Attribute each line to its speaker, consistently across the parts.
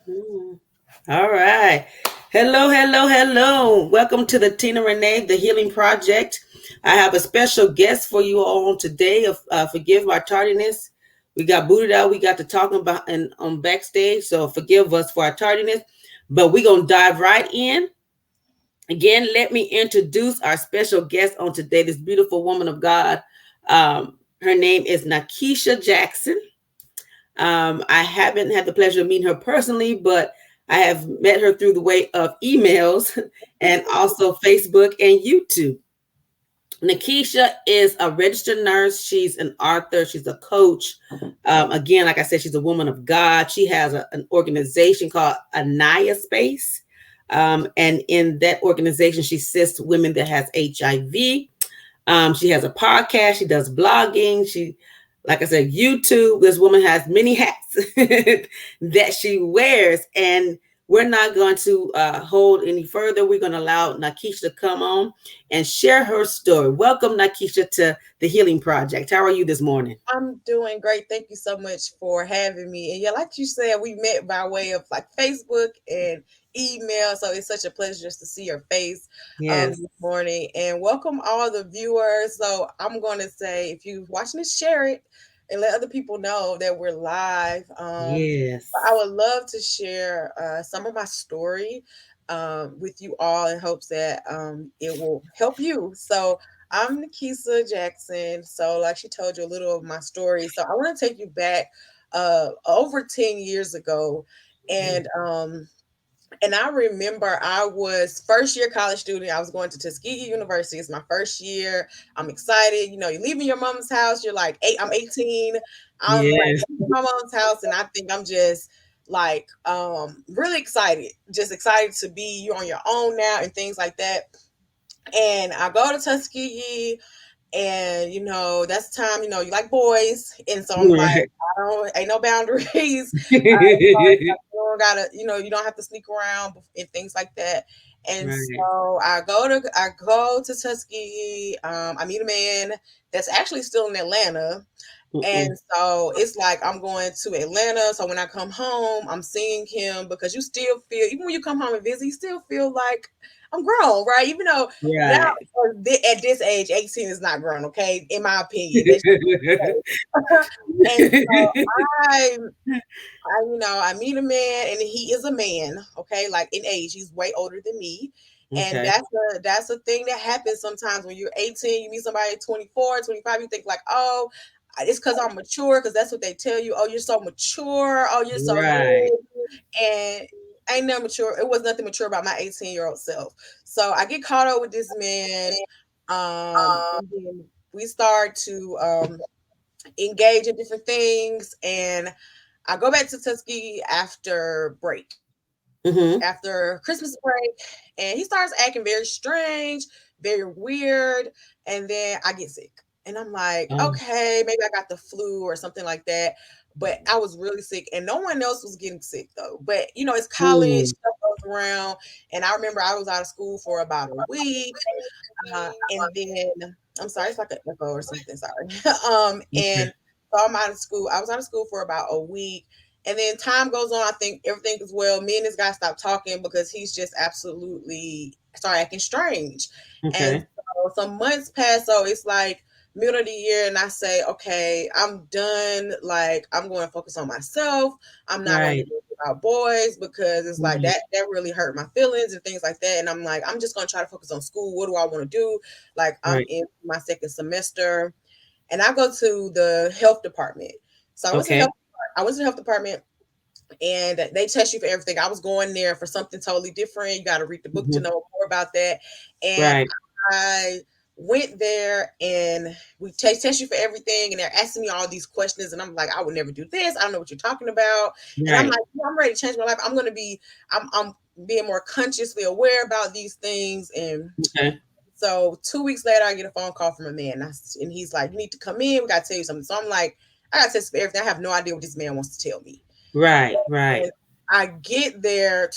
Speaker 1: Mm. All right. Hello, hello, hello. Welcome to the Tina Renee, the Healing Project. I have a special guest for you all today. Forgive my tardiness. We got booted out. We got to talking about and on backstage. So forgive us for our tardiness. But we're gonna dive right in. Again, let me introduce our special guest on today. This beautiful woman of God. Her name is Nakesia Jackson. I haven't had the pleasure of meeting her personally, but I have met her through the way of emails and also Facebook and YouTube. Nakesia is a registered nurse. She's an author. She's a coach. Again, like I said, she's a woman of God. She has an organization called Anaya Space. And in that organization, she assists women that has HIV. She has a podcast. She does blogging. Like I said, YouTube. This woman has many hats that she wears, and we're not going to hold any further. We're going to allow Nakesia to come on and share her story. Welcome, Nakesia, to the Healing Project. How are you this morning?
Speaker 2: I'm doing great. Thank you so much for having me. And yeah, like you said, we met by way of like Facebook and email. So it's such a pleasure just to see your face
Speaker 1: Yes.
Speaker 2: this morning. And welcome all the viewers. So I'm going to say, if you're watching this, share it and let other people know that we're live. I
Speaker 1: Yes.
Speaker 2: would love to share some of my story with you all in hopes that it will help you. So I'm Nakesia Jackson. So, like she told you a little of my story. So, I want to take you back over 10 years ago. And I remember I was first year college student. I was going to Tuskegee University. It's my first year. I'm excited. You know, you're leaving your mom's house. You're like, I'm 18. I'm like
Speaker 1: Yes.
Speaker 2: leaving my mom's house, and I think I'm just like really excited. Just excited to be you on your own now and things like that. And I go to Tuskegee, and that's the time, you like boys, and so I'm like,
Speaker 1: Right.
Speaker 2: I don't, ain't no boundaries. You don't gotta, you don't have to sneak around and things like that. And
Speaker 1: Right.
Speaker 2: so I go to Tuskegee. I meet a man that's actually still in Atlanta. And
Speaker 1: Mm-mm.
Speaker 2: so it's like I'm going to Atlanta. So when I come home, I'm seeing him because you still feel, even when you come home and visit, you still feel like I'm grown, right? Even though now
Speaker 1: Right.
Speaker 2: at this age, 18 is not grown, okay? In my opinion. That's and so I, I meet a man, and he is a man, okay, like in age, he's way older than me. And
Speaker 1: Okay.
Speaker 2: that's a thing that happens sometimes when you're 18, you meet somebody at 24, 25, you think like, oh, it's because I'm mature, because that's what they tell you. Oh, you're so mature. Oh, you're so
Speaker 1: Right.
Speaker 2: this. And I ain't never mature. It was nothing mature about my 18-year-old self. So I get caught up with this man. And then we start to engage in different things. And I go back to Tuskegee after break,
Speaker 1: Mm-hmm.
Speaker 2: after Christmas break, and he starts acting very strange, very weird, and then I get sick. And I'm like,
Speaker 1: Oh.
Speaker 2: okay, maybe I got the flu or something like that. But I was really sick, and no one else was getting sick though. But it's college,
Speaker 1: Mm.
Speaker 2: stuff goes around. And I remember I was out of school for about a week. And then I'm sorry, it's like an echo or something. Sorry. And
Speaker 1: Okay.
Speaker 2: so I'm out of school. I was out of school for about a week, and then time goes on. I think everything is well. Me and this guy stopped talking because he's just absolutely started acting strange. And
Speaker 1: Okay.
Speaker 2: so some months pass. So it's like middle of the year, and I say, okay, I'm done. Like I'm going to focus on myself. I'm not going to
Speaker 1: Right.
Speaker 2: do it about boys because it's like
Speaker 1: Right.
Speaker 2: that really hurt my feelings and things like that. And I'm like, I'm just going to try to focus on school. What do I want to do? Like I'm
Speaker 1: Right.
Speaker 2: in my second semester, and I go to the health department. So
Speaker 1: Okay.
Speaker 2: I went to the health department, and they test you for everything. I was going there for something totally different. You got to read the book to
Speaker 1: Mm-hmm.
Speaker 2: know more about that. And
Speaker 1: Right.
Speaker 2: I went there, and we test you for everything, and they're asking me all these questions, and I'm like, I would never do this. I don't know what you're talking about. And I'm like,
Speaker 1: Right.
Speaker 2: yeah, I'm ready to change my life. I'm being more consciously aware about these things. And
Speaker 1: Okay.
Speaker 2: so 2 weeks later, I get a phone call from a man, and he's like, you need to come in. We got to tell you something. So I'm like, I got to test for everything. I have no idea what this man wants to tell me.
Speaker 1: Right.
Speaker 2: And
Speaker 1: Right.
Speaker 2: I get there,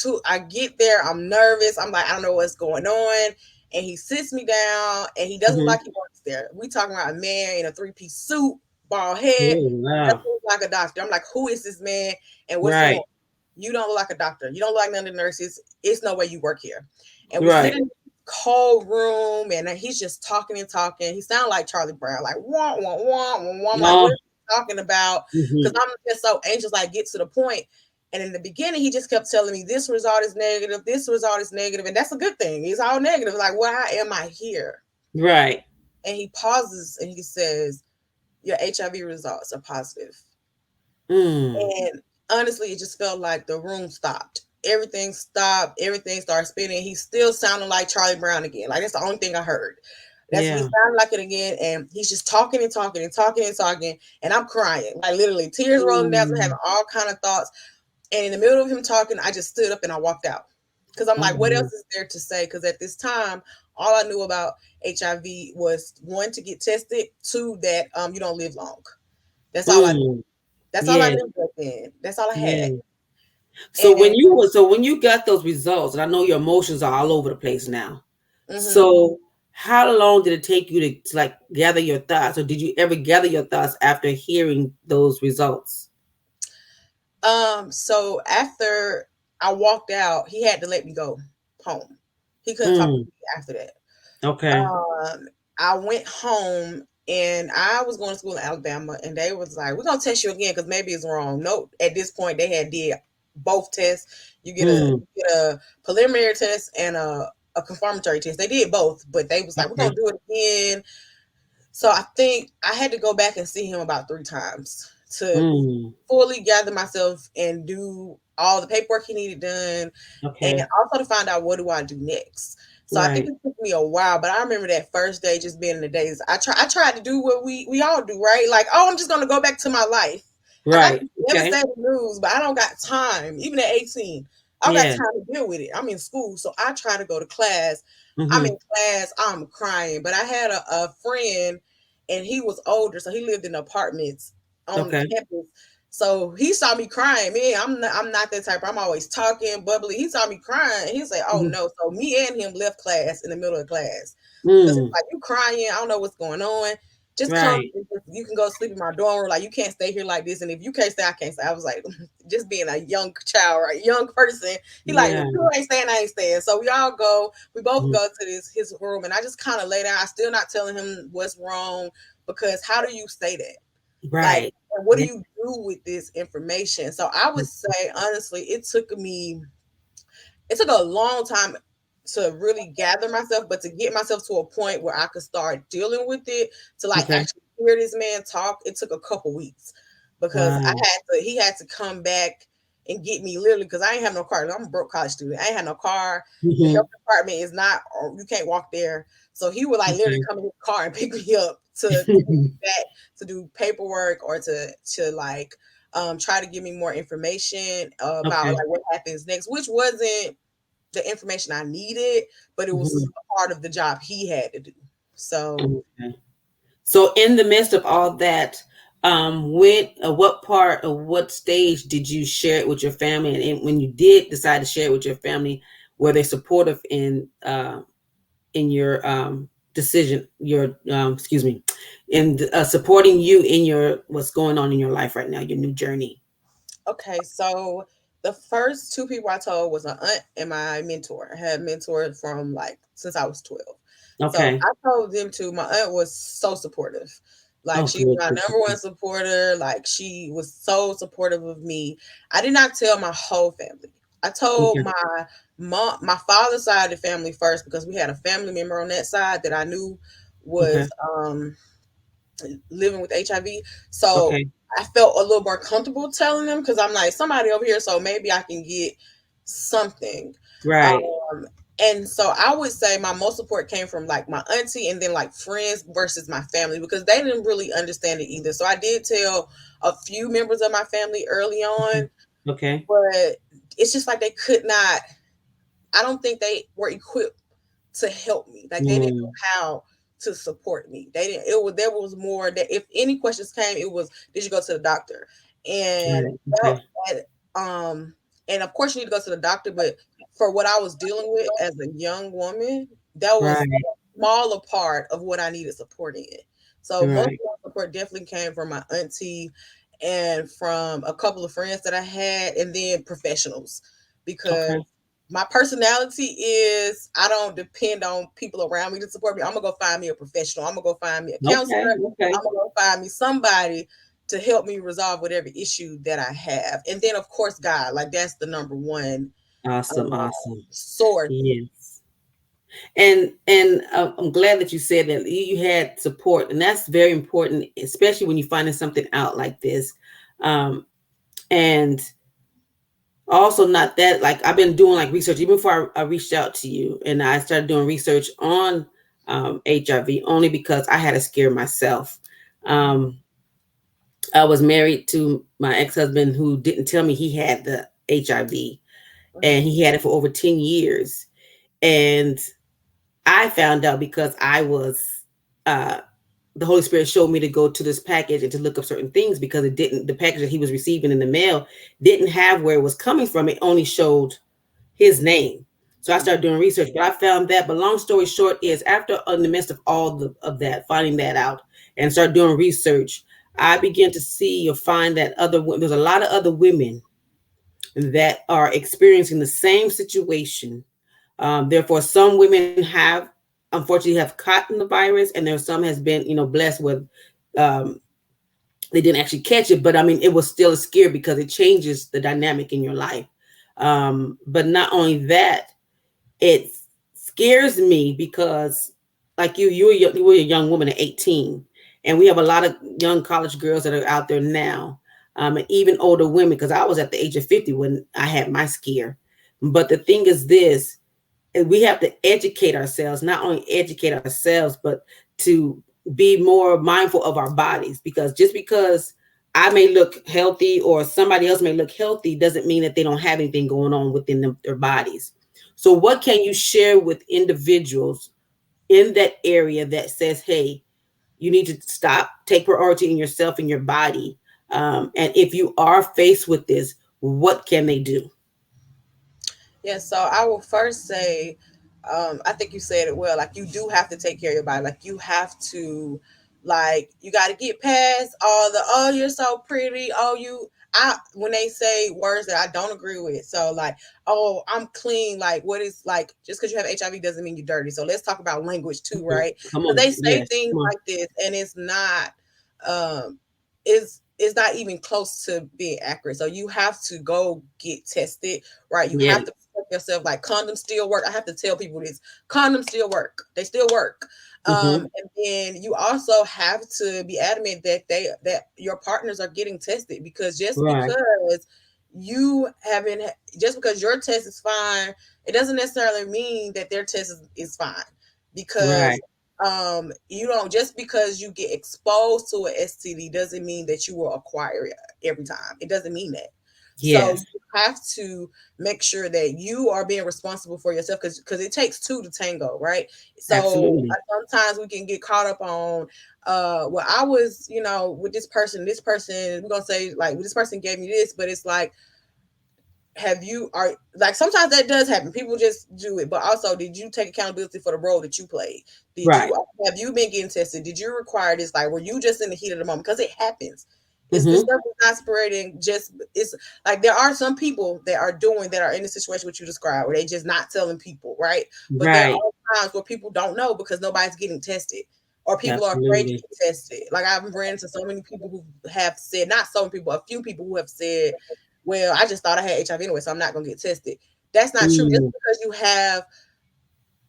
Speaker 2: I'm nervous. I'm like, I don't know what's going on. And he sits me down, and he doesn't look
Speaker 1: Mm-hmm.
Speaker 2: like he works there. We talking about a man in a three-piece suit, bald head,
Speaker 1: Oh,
Speaker 2: doesn't
Speaker 1: wow.
Speaker 2: look like a doctor. I'm like, who is this man and what's he
Speaker 1: Right.
Speaker 2: want? You don't look like a doctor. You don't look like none of the nurses. It's no way you work here. And we sit
Speaker 1: Right.
Speaker 2: in the cold room, and he's just talking and talking. He sounded like Charlie Brown, like wah wah wah wah wah. I'm like,
Speaker 1: No.
Speaker 2: what are you talking about? Because
Speaker 1: Hmm.
Speaker 2: I'm just so anxious. Like, get to the point. And in the beginning, he just kept telling me this result is negative, this result is negative, and that's a good thing. It's all negative. Like, why am I here?
Speaker 1: Right.
Speaker 2: And he pauses and he says, your HIV results are positive.
Speaker 1: Mm.
Speaker 2: And honestly, it just felt like the room stopped. Everything stopped. Everything started spinning. He still sounded like Charlie Brown again. Like that's the only thing I heard. That's he
Speaker 1: Yeah.
Speaker 2: sounded like it again, and he's just talking and talking and talking and talking, and I'm crying, like literally tears rolling down, having
Speaker 1: Mm.
Speaker 2: all kind of thoughts. And in the middle of him talking, I just stood up and I walked out because I'm
Speaker 1: Oh,
Speaker 2: like, what else
Speaker 1: wow.
Speaker 2: is there to say? Because at this time, all I knew about HIV was one to get tested, two that you don't live long. That's all I knew.
Speaker 1: Mm.
Speaker 2: That's all I
Speaker 1: Yeah.
Speaker 2: knew back then. That's all I had.
Speaker 1: Yeah.
Speaker 2: And
Speaker 1: So when you got those results, and I know your emotions are all over the place now.
Speaker 2: mhm.
Speaker 1: So how long did it take you to like gather your thoughts, or did you ever gather your thoughts after hearing those results?
Speaker 2: So after I walked out, he had to let me go home. He couldn't talk to
Speaker 1: Mm.
Speaker 2: me after that.
Speaker 1: Okay.
Speaker 2: Um, I went home and I was going to school in Alabama, and they was like, "We're gonna test you again because maybe it's wrong." Nope. At this point, they had did both tests.
Speaker 1: Mm.
Speaker 2: You get a preliminary test and a confirmatory test. They did both, but they was like, "We're gonna
Speaker 1: Okay.
Speaker 2: do it again." So I think I had to go back and see him about 3 times to
Speaker 1: Mm.
Speaker 2: fully gather myself and do all the paperwork he needed done, and
Speaker 1: Okay.
Speaker 2: also to find out what do I do next. So I think
Speaker 1: Right.
Speaker 2: it took me a while, but I remember that first day just being in the days. I tried to do what we all do, right? Like, oh, I'm just gonna go back to my life. I got
Speaker 1: Right. Okay.
Speaker 2: devastating news, but I don't got time. Even at 18, I don't got
Speaker 1: Yeah.
Speaker 2: time to deal with it. I'm in school, so I try to go to class. I'm in
Speaker 1: Mm-hmm.
Speaker 2: class, I'm crying. But I had a friend, and he was older, so he lived in apartments on
Speaker 1: Okay.
Speaker 2: campus. So he saw me crying. Me, I'm not that type. I'm always talking, bubbly. He saw me crying. He was like, "Oh
Speaker 1: Mhm.
Speaker 2: no!" So me and him left class in the middle of class because he's
Speaker 1: Mm.
Speaker 2: like, "You crying? I don't know what's going on. Just come.
Speaker 1: Right.
Speaker 2: You can go sleep in my dorm room. Like you can't stay here like this. And if you can't stay, I can't stay." I was like, just being a young child, right? Young person. He like,
Speaker 1: Yeah.
Speaker 2: if you ain't staying, I ain't staying. So we all go. We both
Speaker 1: Mhm.
Speaker 2: go to his room, and I just kind of lay down. I still not telling him what's wrong because how do you say that? Like,
Speaker 1: Right.
Speaker 2: and what do
Speaker 1: Yeah.
Speaker 2: you do with this information? So I would say honestly, it took a long time to really gather myself, but to get myself to a point where I could start dealing with it, to like
Speaker 1: Okay.
Speaker 2: actually hear this man talk, it took a couple weeks because
Speaker 1: Wow.
Speaker 2: he had to come back and get me literally because I ain't have no car. I'm a broke college student. I ain't had no car. The health
Speaker 1: Mm-hmm.
Speaker 2: department is not, or you can't walk there. So he would like literally
Speaker 1: Okay.
Speaker 2: come in his car and pick me up to take me back to do paperwork or to like try to give me more information about
Speaker 1: Okay.
Speaker 2: like what happens next, which wasn't the information I needed, but it was
Speaker 1: Mhm.
Speaker 2: a part of the job he had to do. So,
Speaker 1: Okay. So in the midst of all that, when what part or what stage did you share it with your family? And when you did decide to share it with your family, were they supportive in your decision? Your excuse me, in supporting you in your what's going on in your life right now, your new journey.
Speaker 2: okay, so the first two people I told was an aunt and my mentor. I had mentored from like since I was 12. So
Speaker 1: Okay.
Speaker 2: I told them to. My aunt was so supportive. Like
Speaker 1: Oh,
Speaker 2: she was
Speaker 1: good.
Speaker 2: my
Speaker 1: Good,
Speaker 2: number one supporter. Like she was so supportive of me. I did not tell my whole family. I told
Speaker 1: okay.
Speaker 2: my father's side of the family first because we had a family member on that side that I knew
Speaker 1: Okay.
Speaker 2: was living with HIV. So
Speaker 1: Okay.
Speaker 2: I felt a little more comfortable telling them because I'm like somebody over here, so maybe I can get something.
Speaker 1: Right.
Speaker 2: Um, and so I would say my most support came from like my auntie and then like friends versus my family because they didn't really understand it either. So I did tell a few members of my family early on,
Speaker 1: Okay.
Speaker 2: but it's just like they could not. I don't think they were equipped to help me. Like they didn't know
Speaker 1: Mm.
Speaker 2: how to support me. They didn't. It was there was more that if any questions came, it was did you go to the doctor? And
Speaker 1: Right. Okay.
Speaker 2: that, and of course you need to go to the doctor. But for what I was dealing with as a young woman, that was
Speaker 1: Right.
Speaker 2: a smaller part of what I needed support in. So most of
Speaker 1: Right.
Speaker 2: my support definitely came from my auntie and from a couple of friends that I had, and then professionals, because
Speaker 1: Okay.
Speaker 2: my personality is I don't depend on people around me to support me. I'm gonna go find me a professional. I'm gonna go find me a
Speaker 1: Okay.
Speaker 2: counselor. I'm
Speaker 1: Okay.
Speaker 2: gonna go find me somebody to help me resolve whatever issue that I have. And then of course God, like that's the number one
Speaker 1: Awesome.
Speaker 2: uh,
Speaker 1: Awesome.
Speaker 2: source.
Speaker 1: Yes. And I'm glad that you said that you had support, and that's very important, especially when you're finding something out like this. Um, and also, not that, like, I've been doing like research even before I reached out to you, and I started doing research on HIV only because I had a scare myself. Um, I was married to my ex-husband who didn't tell me he had the HIV, and he had it for over 10 years. And I found out because I was, uh, the Holy Spirit showed me to go to this package and to look up certain things because it didn't, the package that he was receiving in the mail didn't have where it was coming from. It only showed his name. So I started doing research, but I found that. But long story short is, after in the midst of of that, finding that out and start doing research, I began to see or find that there's a lot of other women that are experiencing the same situation. Therefore, some women have, unfortunately, have caught the virus, and there some has been, blessed with, um, they didn't actually catch it, but I mean, it was still a scare because it changes the dynamic in your life. But not only that, it scares me because, like you were a young woman at 18, and we have a lot of young college girls that are out there now, and even older women. Because I was at the age of 50 when I had my scare. But the thing is this: we have to educate ourselves, not only educate ourselves, but to be more mindful of our bodies. Because just because I may look healthy or somebody else may look healthy doesn't mean that they don't have anything going on within their bodies. So what can you share with individuals in that area that says, hey, you need to stop, take priority in yourself and your body, and if you are faced with this, what can they do?
Speaker 2: Yeah, so I will first say, I think you said it well. Like you do have to take care of your body. Like you have to, like you got to get past all the oh you're so pretty. Oh you, I when they say words that I don't agree with. So like oh I'm clean. Like what is like just because you have HIV doesn't mean you're dirty. So let's talk about language too,
Speaker 1: Mhm.
Speaker 2: right?
Speaker 1: Come
Speaker 2: Because
Speaker 1: on,
Speaker 2: they say
Speaker 1: yes,
Speaker 2: things
Speaker 1: come on,
Speaker 2: like this and it's not, it's not even close to being accurate. So you have to go get tested, right? You have to
Speaker 1: yes.
Speaker 2: protect yourself. Like condoms still work. I have to tell people this: condoms still work. They still work.
Speaker 1: Mm-hmm.
Speaker 2: And then you also have to be adamant that that your partners are getting tested, because
Speaker 1: Right,
Speaker 2: you haven't just because your test is fine, it doesn't necessarily mean that their test is fine. Because
Speaker 1: right,
Speaker 2: you don't, just because you get exposed to an STD doesn't mean that you will acquire it every time. It doesn't mean that. So
Speaker 1: yes,
Speaker 2: you have to make sure that you are being responsible for yourself, because it takes two to tango, right? So
Speaker 1: absolutely.
Speaker 2: sometimes we can get caught up on well I was, with this person we're gonna say like well, this person gave me this, but it's like have you are like sometimes that does happen. People just do it, but also did you take accountability for the role that you played? Did you
Speaker 1: Right.
Speaker 2: have you been getting tested? Did you require this? Like were you just in the heat of the moment? Because it happens. It's this
Speaker 1: Mm-hmm.
Speaker 2: stuff is not separating. Just it's like there are some people that are in the situation which you described where they just not telling people, right? But there
Speaker 1: Right.
Speaker 2: are times where people don't know because nobody's getting tested, or people are afraid to
Speaker 1: Absolutely.
Speaker 2: get tested. Like I've ran into so many people who have said, not so many people, a few people who have said, well, I just thought I had HIV anyway, so I'm not gonna get tested. That's not true. Just
Speaker 1: Mm,
Speaker 2: because you have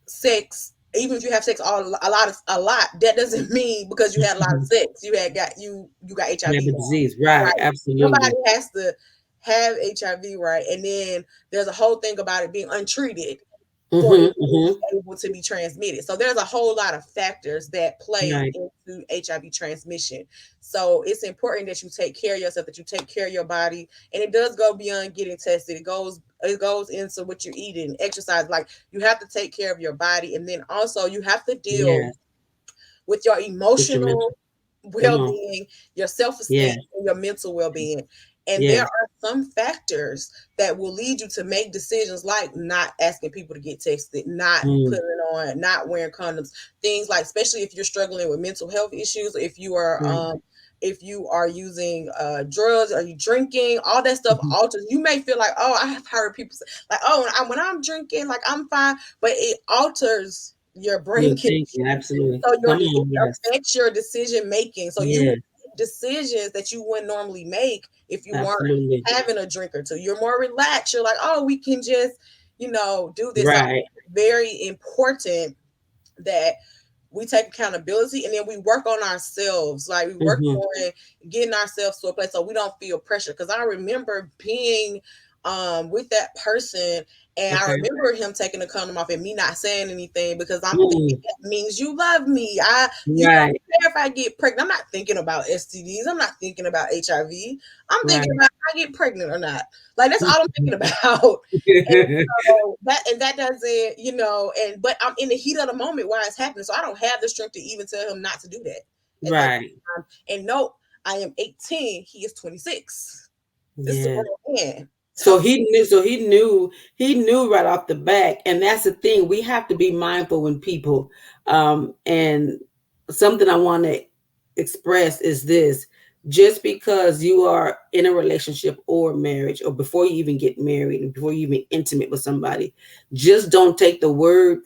Speaker 2: sex, even if you have sex a lot, that doesn't mean because you had a lot of sex, you got
Speaker 1: you have
Speaker 2: HIV,
Speaker 1: the disease. Right.
Speaker 2: right? Somebody
Speaker 1: Absolutely.
Speaker 2: has to have HIV, right? And then there's a whole thing about it being untreated for it
Speaker 1: Mm-hmm.
Speaker 2: to be
Speaker 1: Mm-hmm.
Speaker 2: able to be transmitted. So there's a whole lot of factors that play
Speaker 1: Right.
Speaker 2: into HIV transmission. So it's important that you take care of yourself, that you take care of your body, and it does go beyond getting tested. It goes into what you're eating, exercise. Like you have to take care of your body, and then also you have to deal
Speaker 1: Yes.
Speaker 2: with your
Speaker 1: With your mental.
Speaker 2: emotional
Speaker 1: Come on.
Speaker 2: well-being, your self-esteem,
Speaker 1: Yes.
Speaker 2: and your mental well-being. And there
Speaker 1: Yes.
Speaker 2: are some factors that will lead you to make decisions like not asking people to get tested, not
Speaker 1: Mm,
Speaker 2: putting it on, not wearing condoms, things like, especially if you're struggling with mental health issues, if you are
Speaker 1: right.
Speaker 2: if you are using drugs, are you drinking, all that stuff
Speaker 1: Mhm.
Speaker 2: alters. You may feel like, oh, I have heard people say like, oh, when I'm drinking, like I'm fine, but it alters your brain
Speaker 1: You're
Speaker 2: chemistry.
Speaker 1: thinking, absolutely.
Speaker 2: So
Speaker 1: Come
Speaker 2: it
Speaker 1: on, yes.
Speaker 2: affects your decision making. So you
Speaker 1: Yeah,
Speaker 2: make decisions that you wouldn't normally make if you weren't
Speaker 1: absolutely.
Speaker 2: having a drink or two. You're more relaxed. You're like, oh, we can just, do this. So
Speaker 1: Right.
Speaker 2: very important that we take accountability and then we work on ourselves. Like we work
Speaker 1: Hmm.
Speaker 2: on getting ourselves to a place so we don't feel pressure. Because I remember being with that person, and I
Speaker 1: Okay.
Speaker 2: remember him taking the condom off and me not saying anything because I'm thinking
Speaker 1: Mm.
Speaker 2: that means you love me. You
Speaker 1: Right.
Speaker 2: don't care if I get pregnant. I'm not thinking about STDs. I'm not thinking about HIV. I'm thinking
Speaker 1: Right.
Speaker 2: about if I get pregnant or not. Like that's all I'm thinking about. And so that doesn't, and but I'm in the heat of the moment while it's happening, so I don't have the strength to even tell him not to do that at that
Speaker 1: Right.
Speaker 2: time. And no, I am 18. He is 26. This is a
Speaker 1: Yeah.
Speaker 2: grown man.
Speaker 1: So
Speaker 2: So
Speaker 1: he knew right off the back, and that's the thing. We have to be mindful when people, and something I want to express is this: just because you are in a relationship or marriage, or before you even get married, and before you even intimate with somebody, just don't take the word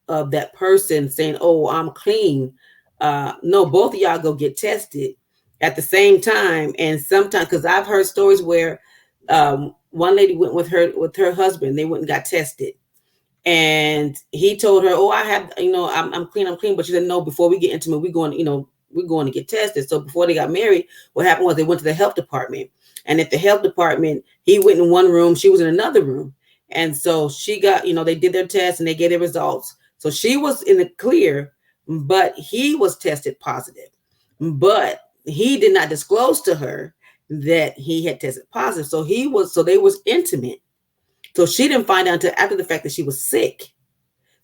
Speaker 1: of that person saying, "Oh, I'm clean." No, both of y'all go get tested at the same time, and sometimes because I've heard stories where one lady went with her husband. They went and got tested, and he told her, "Oh, I have, I'm clean, I'm clean." But she said, "No, before we get intimate, we're going to get tested." So before they got married, what happened was they went to the health department, and at the health department, he went in one room, she was in another room, and so she got, they did their test and they gave their results. So she was in the clear, but he was tested positive, but he did not disclose to her that he had tested positive. So they was intimate. So she didn't find out until after the fact that she was sick.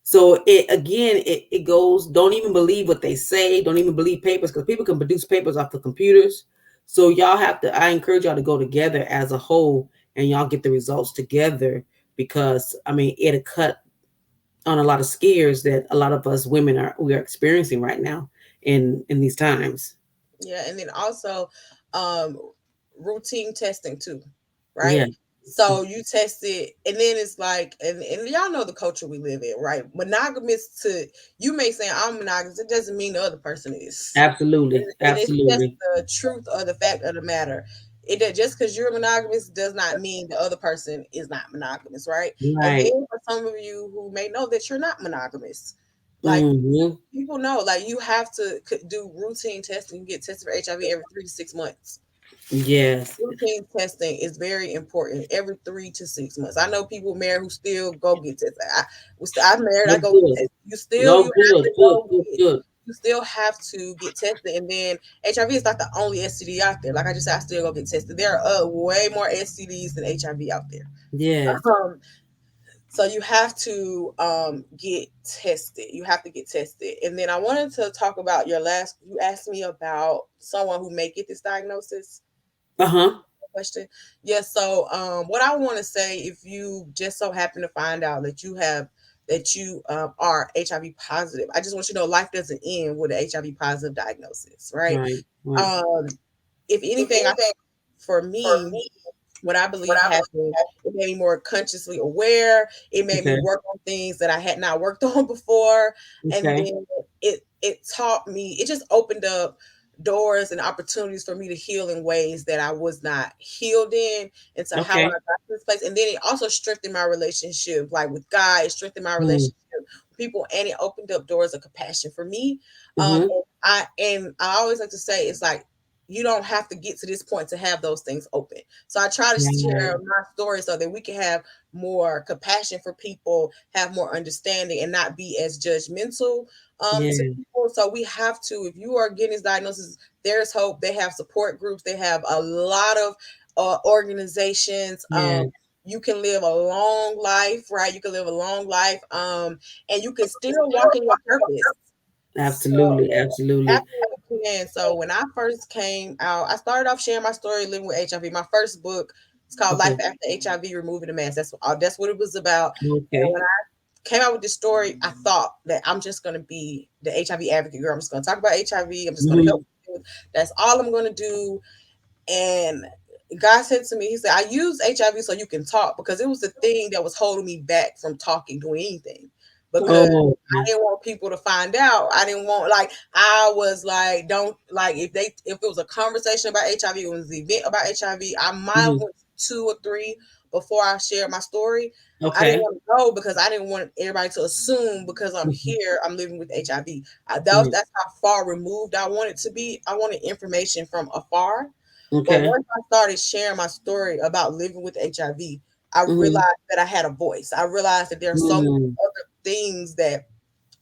Speaker 1: So it goes, don't even believe what they say, don't even believe papers, because people can produce papers off the computers. So y'all have to, I encourage y'all to go together as a whole and y'all get the results together, because I mean it'll cut on a lot of scares that a lot of us women are experiencing right now in these times.
Speaker 2: yeah, and then also um routine testing too, right?
Speaker 1: Yeah.
Speaker 2: So you test it, and then it's like, and y'all know the culture we live in, right? Monogamous to, you may say I'm monogamous, it doesn't mean the other person is.
Speaker 1: Absolutely.
Speaker 2: And it's just
Speaker 1: Absolutely.
Speaker 2: the truth of the fact of the matter. Just because you're monogamous does not mean the other person is not monogamous, right? And
Speaker 1: Right.
Speaker 2: then for some of you who may know that you're not monogamous, like
Speaker 1: Hmm.
Speaker 2: people know, like you have to do routine testing. You get tested for HIV every 3 to 6 months.
Speaker 1: Yes.
Speaker 2: Routine testing is very important every 3 to 6 months. I know people married who still go get tested. I'm married, I
Speaker 1: No
Speaker 2: go get
Speaker 1: good.
Speaker 2: tested.
Speaker 1: No
Speaker 2: You have
Speaker 1: good.
Speaker 2: to
Speaker 1: Good.
Speaker 2: go
Speaker 1: Good.
Speaker 2: get,
Speaker 1: Good.
Speaker 2: you still have to get tested. And then HIV is not the only STD out there. Like I just said, I still go get tested. There are way more STDs than HIV out there.
Speaker 1: Yes.
Speaker 2: Um, so you have to get tested. You have to get tested. And then I wanted to talk about you asked me about someone who may get this diagnosis
Speaker 1: Uh-huh.
Speaker 2: question. Yes. So, what I want to say, if you just so happen to find out that you are HIV positive, I just want you to know life doesn't end with an HIV positive diagnosis, right?
Speaker 1: Right. Right.
Speaker 2: Um, if anything, for me, what I believe happened, it made me more consciously aware. It made me
Speaker 1: Okay.
Speaker 2: work on things that I had not worked on before. And
Speaker 1: Okay.
Speaker 2: then it taught me, it just opened up doors and opportunities for me to heal in ways that I was not healed in. And so how I
Speaker 1: Okay.
Speaker 2: got to this place. And then it also strengthened my relationship, like with God, it strengthened my
Speaker 1: Mm.
Speaker 2: relationship with people, and it opened up doors of compassion for me.
Speaker 1: Mm-hmm.
Speaker 2: And I always like to say it's like you don't have to get to this point to have those things open. So I try to
Speaker 1: Right.
Speaker 2: share my story so that we can have more compassion for people, have more understanding, and not be as judgmental to
Speaker 1: Yeah.
Speaker 2: people. So we have to, if you are getting this diagnosis, there's hope. They have support groups. They have a lot of organizations.
Speaker 1: Yeah.
Speaker 2: You can live a long life, right? You can live a long life, and you can still walk in your purpose. So
Speaker 1: Absolutely. Absolutely.
Speaker 2: absolutely can. So when I first came out, I started off sharing my story living with HIV. My first book is called Life
Speaker 1: Okay.
Speaker 2: After HIV: Removing the Mask. That's what it was about. And
Speaker 1: Okay.
Speaker 2: when I came out with this story, I thought that I'm just going to be the HIV advocate girl. I'm just going to talk about HIV. I'm just going to
Speaker 1: Mm-hmm.
Speaker 2: help. truth. That's all I'm going to do. And God said to me, He said, I use HIV so you can talk, because it was the thing that was holding me back from talking, doing anything. Because
Speaker 1: Oh,
Speaker 2: I
Speaker 1: okay.
Speaker 2: didn't want people to find out. I didn't want, like, I was like, don't, like, if it was a conversation about HIV, it was an event about HIV, I might
Speaker 1: Hmm.
Speaker 2: went two or three before I shared my story. I didn't
Speaker 1: Okay.
Speaker 2: want to go because I didn't want everybody to assume because I'm
Speaker 1: Mhm.
Speaker 2: here, I'm living with HIV.
Speaker 1: Mm.
Speaker 2: That's how far removed I wanted to be. I wanted information from afar, but
Speaker 1: Okay.
Speaker 2: once I started sharing my story about living with HIV, I
Speaker 1: Hmm.
Speaker 2: realized that I had a voice. I realized that there are so many
Speaker 1: Mm.
Speaker 2: other things that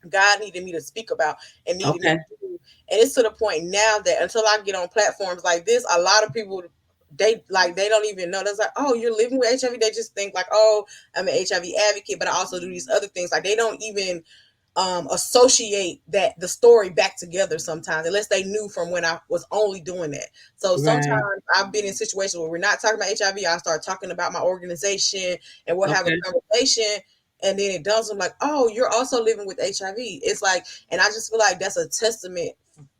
Speaker 2: God needed me to speak about and needed me
Speaker 1: Okay.
Speaker 2: to do. And it's to the point now that until I get on platforms like this, a lot of people, they don't even know. That's like, oh, you're living with HIV. They just think like, oh, I'm an HIV advocate, but I also do these other things. Like they don't even associate that the story back together sometimes, unless they knew from when I was only doing that. So
Speaker 1: Right.
Speaker 2: sometimes I've been in situations where we're not talking about HIV. I start talking about my organization, and we'll have a
Speaker 1: Okay.
Speaker 2: conversation, and then it does. I'm like, oh, you're also living with HIV. It's like, and I just feel like that's a testament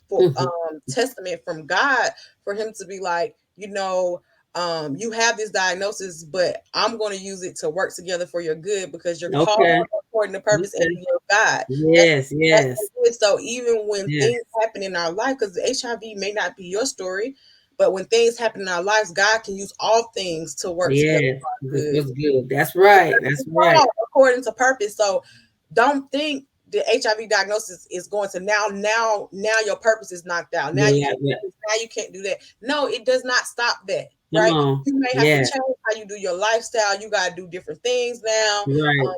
Speaker 2: for
Speaker 1: Hmm.
Speaker 2: testament from God, for Him to be like, you have this diagnosis, but I'm going to use it to work together for your good, because you're called
Speaker 1: Okay.
Speaker 2: according to purpose and
Speaker 1: Okay.
Speaker 2: you love God. That's
Speaker 1: Yes.
Speaker 2: that's
Speaker 1: Yes.
Speaker 2: what it is. So even when
Speaker 1: Yes.
Speaker 2: things happen in our life, because HIV may not be your story, but when things happen in our lives, God can use all things to work together
Speaker 1: Yes.
Speaker 2: for our
Speaker 1: This
Speaker 2: good.
Speaker 1: was good. That's right. That's
Speaker 2: It's
Speaker 1: right.
Speaker 2: called according to purpose. So don't think the HIV diagnosis is going to now your purpose is knocked out. Now
Speaker 1: Yeah.
Speaker 2: you
Speaker 1: Yeah.
Speaker 2: can't do
Speaker 1: Yeah.
Speaker 2: this, now you can't do that. No, it does not stop that.
Speaker 1: Come
Speaker 2: Right?
Speaker 1: on.
Speaker 2: You may have to
Speaker 1: Yes.
Speaker 2: change how you do your lifestyle. You gotta do different things now.
Speaker 1: Right.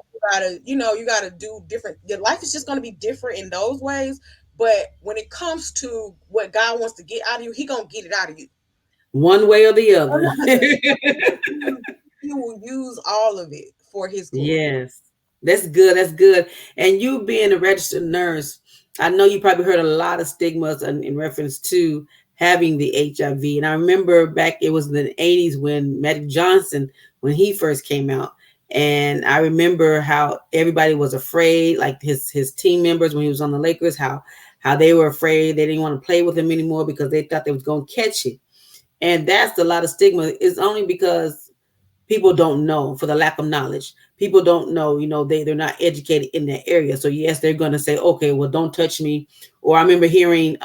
Speaker 2: You gotta do different. Your life is just gonna be different in those ways. But when it comes to what God wants to get out of you, He gonna get it out of you.
Speaker 1: One way or the other.
Speaker 2: He will use all of it for His glory.
Speaker 1: Yes, that's good. That's good. And you being a registered nurse, I know you probably heard a lot of stigmas in reference to having the HIV. And I remember back, it was in the 80s when Magic Johnson, when he first came out. And I remember how everybody was afraid, like his team members when he was on the Lakers, how they were afraid. They didn't want to play with him anymore because they thought they was going to catch it. And that's a lot of stigma. It's only because people don't know, for the lack of knowledge. People don't know, they're not educated in that area. So yes, they're going to say, okay, well, don't touch me. Or I remember hearing,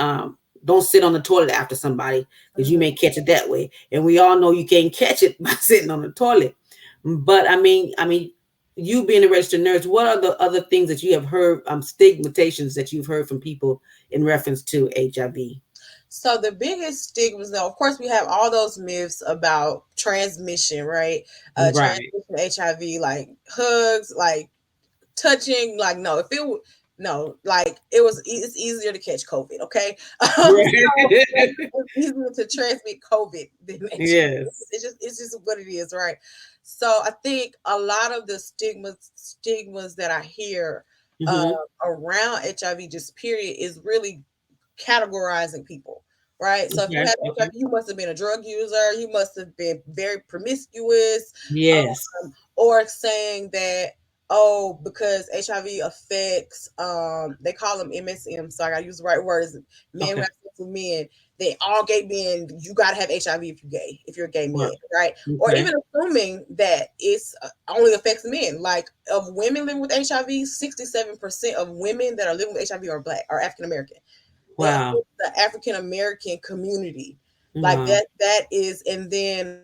Speaker 1: don't sit on the toilet after somebody because you
Speaker 2: Mhm.
Speaker 1: may catch it that way. And we all know you can't catch it by sitting on the toilet. But I mean, you being a registered nurse, what are the other things that you have heard, stigmatizations that you've heard from people in reference to HIV?
Speaker 2: So the biggest stigmas, though, of course, we have all those myths about transmission, right?
Speaker 1: Right.
Speaker 2: Transmission HIV, like hugs, like touching, like no, if it no, like it's easier to catch COVID, okay? So
Speaker 1: Right.
Speaker 2: it's easier to transmit COVID than HIV.
Speaker 1: Yes.
Speaker 2: It's just what it is, right? So I think a lot of the stigmas that I hear uh,
Speaker 1: Hmm.
Speaker 2: around HIV, just period, is really categorizing people, right? So if you
Speaker 1: Okay.
Speaker 2: had
Speaker 1: Okay.
Speaker 2: HIV, you must have been a drug user, you must have been very promiscuous,
Speaker 1: Yes.
Speaker 2: or saying that, oh, because HIV affects, they call them MSM, so I gotta use the right words, men who
Speaker 1: Okay.
Speaker 2: have sex with men. They all gay men, you gotta have HIV if you're gay, if you're a gay man,
Speaker 1: Right.
Speaker 2: right? Or
Speaker 1: Okay.
Speaker 2: even assuming that it's only affects men. Like of women living with HIV, 67% of women that are living with HIV are black, are African American. It
Speaker 1: Wow.
Speaker 2: affects the African American community. Like
Speaker 1: Wow.
Speaker 2: that is, and then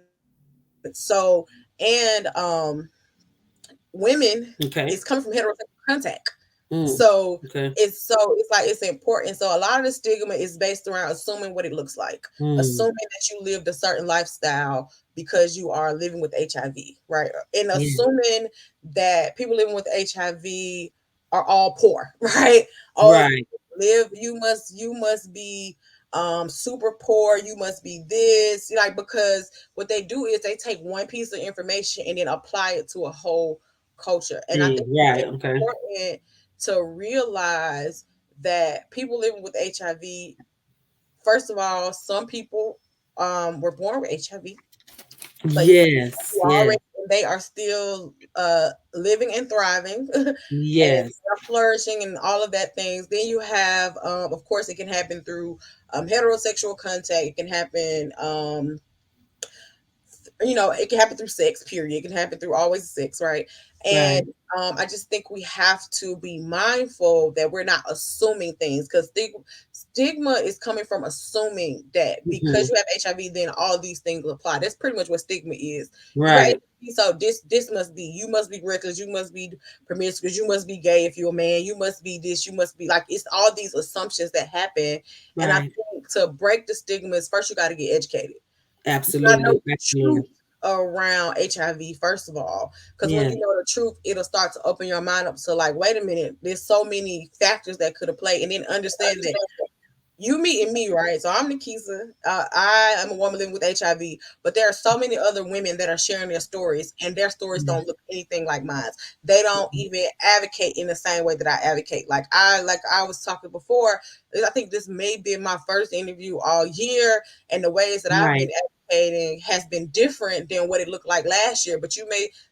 Speaker 2: women
Speaker 1: Okay.
Speaker 2: is coming from heterosexual contact.
Speaker 1: Mm.
Speaker 2: So
Speaker 1: Okay.
Speaker 2: it's like it's important. So a lot of the stigma is based around assuming what it looks like,
Speaker 1: Mm.
Speaker 2: assuming that you lived a certain lifestyle because you are living with HIV, right? And
Speaker 1: Yeah.
Speaker 2: assuming that people living with HIV are all poor, right? Oh,
Speaker 1: Right.
Speaker 2: you must be super poor, you must be this, like, because what they do is they take one piece of information and then apply it to a whole culture. And I
Speaker 1: See.
Speaker 2: think
Speaker 1: Right.
Speaker 2: it's
Speaker 1: Okay.
Speaker 2: important to realize that people living with HIV, first of all, some people were born with HIV. So
Speaker 1: Yes.
Speaker 2: you
Speaker 1: Yes.
Speaker 2: already they are still living and thriving and
Speaker 1: Yes.
Speaker 2: are flourishing and all of that things. Then you have, of course, it can happen through heterosexual contact. It can happen, it can happen through sex, period. It can happen through always sex, right? And
Speaker 1: Right.
Speaker 2: I just think we have to be mindful that we're not assuming things, because stigma is coming from assuming that because
Speaker 1: Hmm.
Speaker 2: you have HIV, then all these things apply. That's pretty much what stigma is. You got
Speaker 1: Right.
Speaker 2: HIV, so this must be, you must be reckless, you must be promiscuous, you must be gay if you're a man, you must be this, you must be like, it's all these assumptions that happen. And I
Speaker 1: Right.
Speaker 2: think to break the stigmas, first you got to get educated. You gotta know
Speaker 1: Absolutely.
Speaker 2: the
Speaker 1: Absolutely.
Speaker 2: truth around HIV, first of all, because when
Speaker 1: Yeah.
Speaker 2: you know the truth, it'll start to open your mind up to, like, wait a minute, there's so many factors that could have played, and then understand that you meeting me, right? So I'm Nakesia. I am a woman living with HIV, but there are so many other women that are sharing their stories, and their stories
Speaker 1: Yeah.
Speaker 2: don't look anything like mine. They don't even advocate in the same way that I advocate. Like I was talking before, I think this may be my first interview all year, and the ways that I've been
Speaker 1: Right.
Speaker 2: advocating has been different than what it looked like last year. But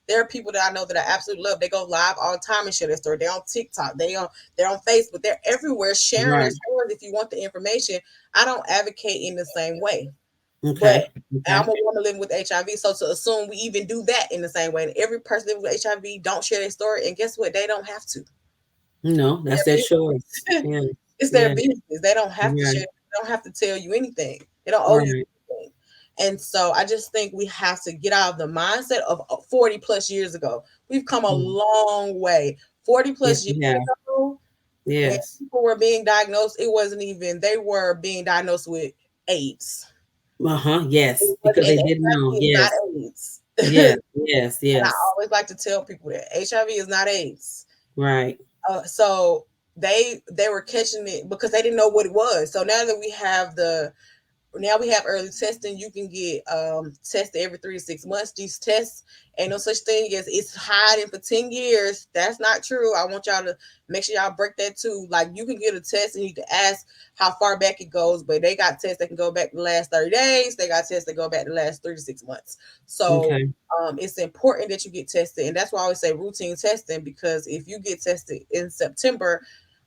Speaker 2: there are people that I know that I absolutely love. They go live all the time and share their story. They're on TikTok. They're on Facebook. They're everywhere sharing their
Speaker 1: Right.
Speaker 2: stories. If you want the information, I don't advocate in the same way. But
Speaker 1: Okay.
Speaker 2: I'm
Speaker 1: Okay.
Speaker 2: a woman living with HIV, so to assume we even do that in the same way, and every person living with HIV don't share their story, and guess what? They don't have to.
Speaker 1: No, that's their choice.
Speaker 2: Their
Speaker 1: Yeah.
Speaker 2: it's their
Speaker 1: Yeah.
Speaker 2: business. They don't have to share.
Speaker 1: Right.
Speaker 2: They don't have to tell you anything. They don't owe you
Speaker 1: Right.
Speaker 2: anything. And so I just think we have to get out of the mindset of 40 plus years ago. We've come a
Speaker 1: Mm.
Speaker 2: long way. 40
Speaker 1: Yes,
Speaker 2: plus years
Speaker 1: we have.
Speaker 2: ago, when
Speaker 1: Yes.
Speaker 2: people were being diagnosed, it wasn't even, they were being diagnosed with AIDS.
Speaker 1: Uh-huh. Yes.
Speaker 2: And
Speaker 1: Because they didn't know.
Speaker 2: HIV is not
Speaker 1: Yes.
Speaker 2: AIDS.
Speaker 1: Yes. Yes.
Speaker 2: And I
Speaker 1: Yes.
Speaker 2: always like to tell people that HIV is not AIDS.
Speaker 1: Right.
Speaker 2: So they were catching it because they didn't know what it was. So now we have early testing. You can get tested every 3 to 6 months. These tests ain't no such thing as it's hiding for 10 years. That's not true. I want y'all to make sure y'all break that too. Like, you can get a test and you can ask how far back it goes, but they got tests that can go back the last 30 days. They got tests that go back the last 3 to 6 months. So
Speaker 1: Okay.
Speaker 2: it's important that you get tested, and that's why I always say routine testing, because if you get tested in September,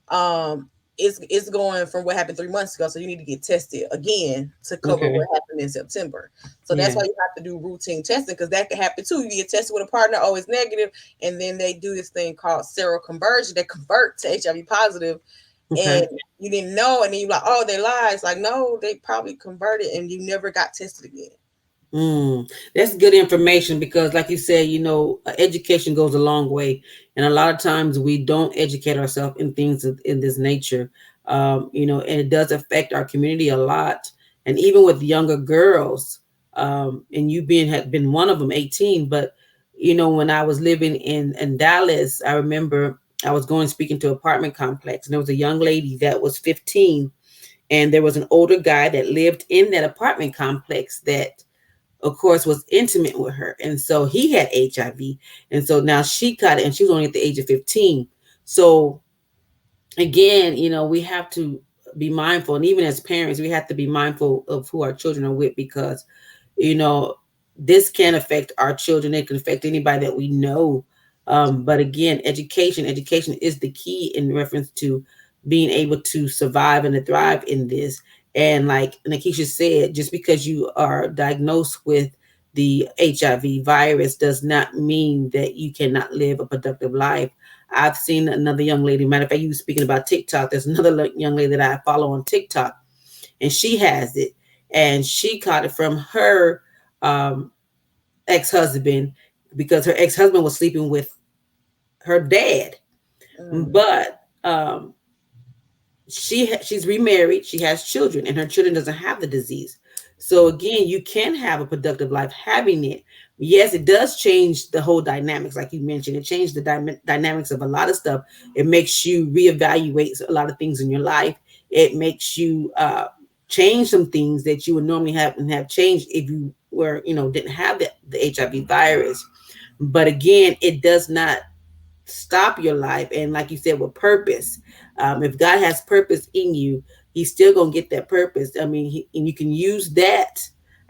Speaker 2: um, it's going from what happened 3 months ago. So you need to get tested again to cover what
Speaker 1: Okay.
Speaker 2: happened in September. So that's
Speaker 1: Yeah.
Speaker 2: why you have to do routine testing, because that can happen too. You get tested with a partner, oh, it's negative, and then they do this thing called seroconversion. They convert to HIV positive, and
Speaker 1: Okay.
Speaker 2: you didn't know, and then you're like, oh, they lied. It's like, no, they probably converted, and you never got tested again.
Speaker 1: Mm, that's good information because, like you said, education goes a long way, and a lot of times we don't educate ourselves in things in this nature. And it does affect our community a lot, and even with younger girls. And you being had been one of them, 18. But when I was living in Dallas, I remember I was going speaking to an apartment complex, and there was a young lady that was 15, and there was an older guy that lived in that apartment complex that of course, was intimate with her. And so he had HIV. And so now she caught it and she was only at the age of 15. So again, we have to be mindful. And even as parents, we have to be mindful of who our children are with because, you know, this can affect our children. It can affect anybody that we know. But again, education is the key in reference to being able to survive and to thrive in this. And like Nakesia said, just because you are diagnosed with the HIV virus does not mean that you cannot live a productive life. I've seen another young lady. Matter of fact, you were speaking about TikTok. There's another young lady that I follow on TikTok, and she has it, and she caught it from her um, ex-husband because her ex-husband was sleeping with her dad.
Speaker 2: Mm.
Speaker 1: But she's remarried, she has children, and her children doesn't have the disease. So again, you can have a productive life having it. Yes, it does change the whole dynamics, like you mentioned. It changed the dynamics of a lot of stuff. It makes you reevaluate a lot of things in your life. It makes you change some things that you would normally have changed if you were, didn't have the HIV virus. But again, it does not stop your life. And like you said, with purpose, if God has purpose in you, he's still going to get that purpose. I mean, and you can use that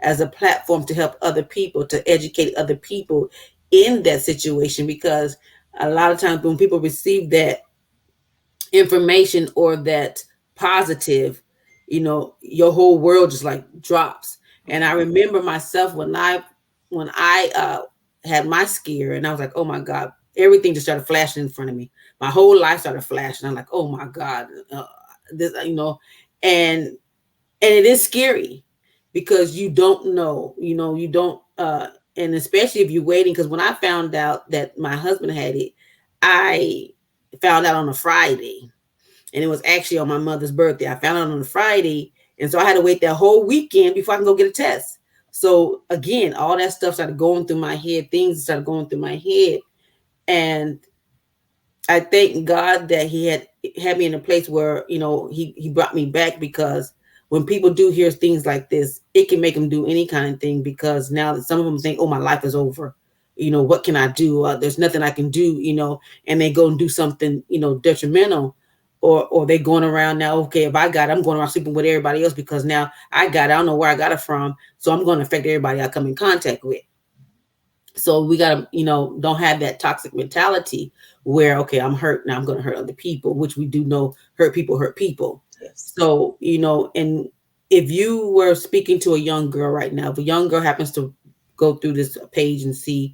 Speaker 1: as a platform to help other people, to educate other people, in that situation, because a lot of times when people receive that information or that positive, your whole world just like drops. And I remember myself when I had my scare, and I was like, oh my God, everything just started flashing in front of me. My whole life started flashing. I'm like, oh my God, this, and it is scary because you don't know, you don't, and especially if you're waiting. Because when I found out that my husband had it, I found out on a Friday, and it was actually on my mother's birthday. I found out on a Friday, and so I had to wait that whole weekend before I can go get a test. So again, all that stuff started going through my head. Things started going through my head, and I thank God that He had me in a place where He brought me back, because when people do hear things like this, it can make them do any kind of thing, because now that some of them think, oh, my life is over. What can I do? There's nothing I can do. And they go and do something detrimental, or they going around now. Okay, if I got it, I'm going around sleeping with everybody else, because now I got it. I don't know where I got it from, so I'm going to affect everybody I come in contact with. So we got to don't have that toxic mentality where, okay, I'm hurt, now I'm going to hurt other people, which we do know hurt people.
Speaker 2: Yes.
Speaker 1: So and if you were speaking to a young girl right now, if a young girl happens to go through this page and see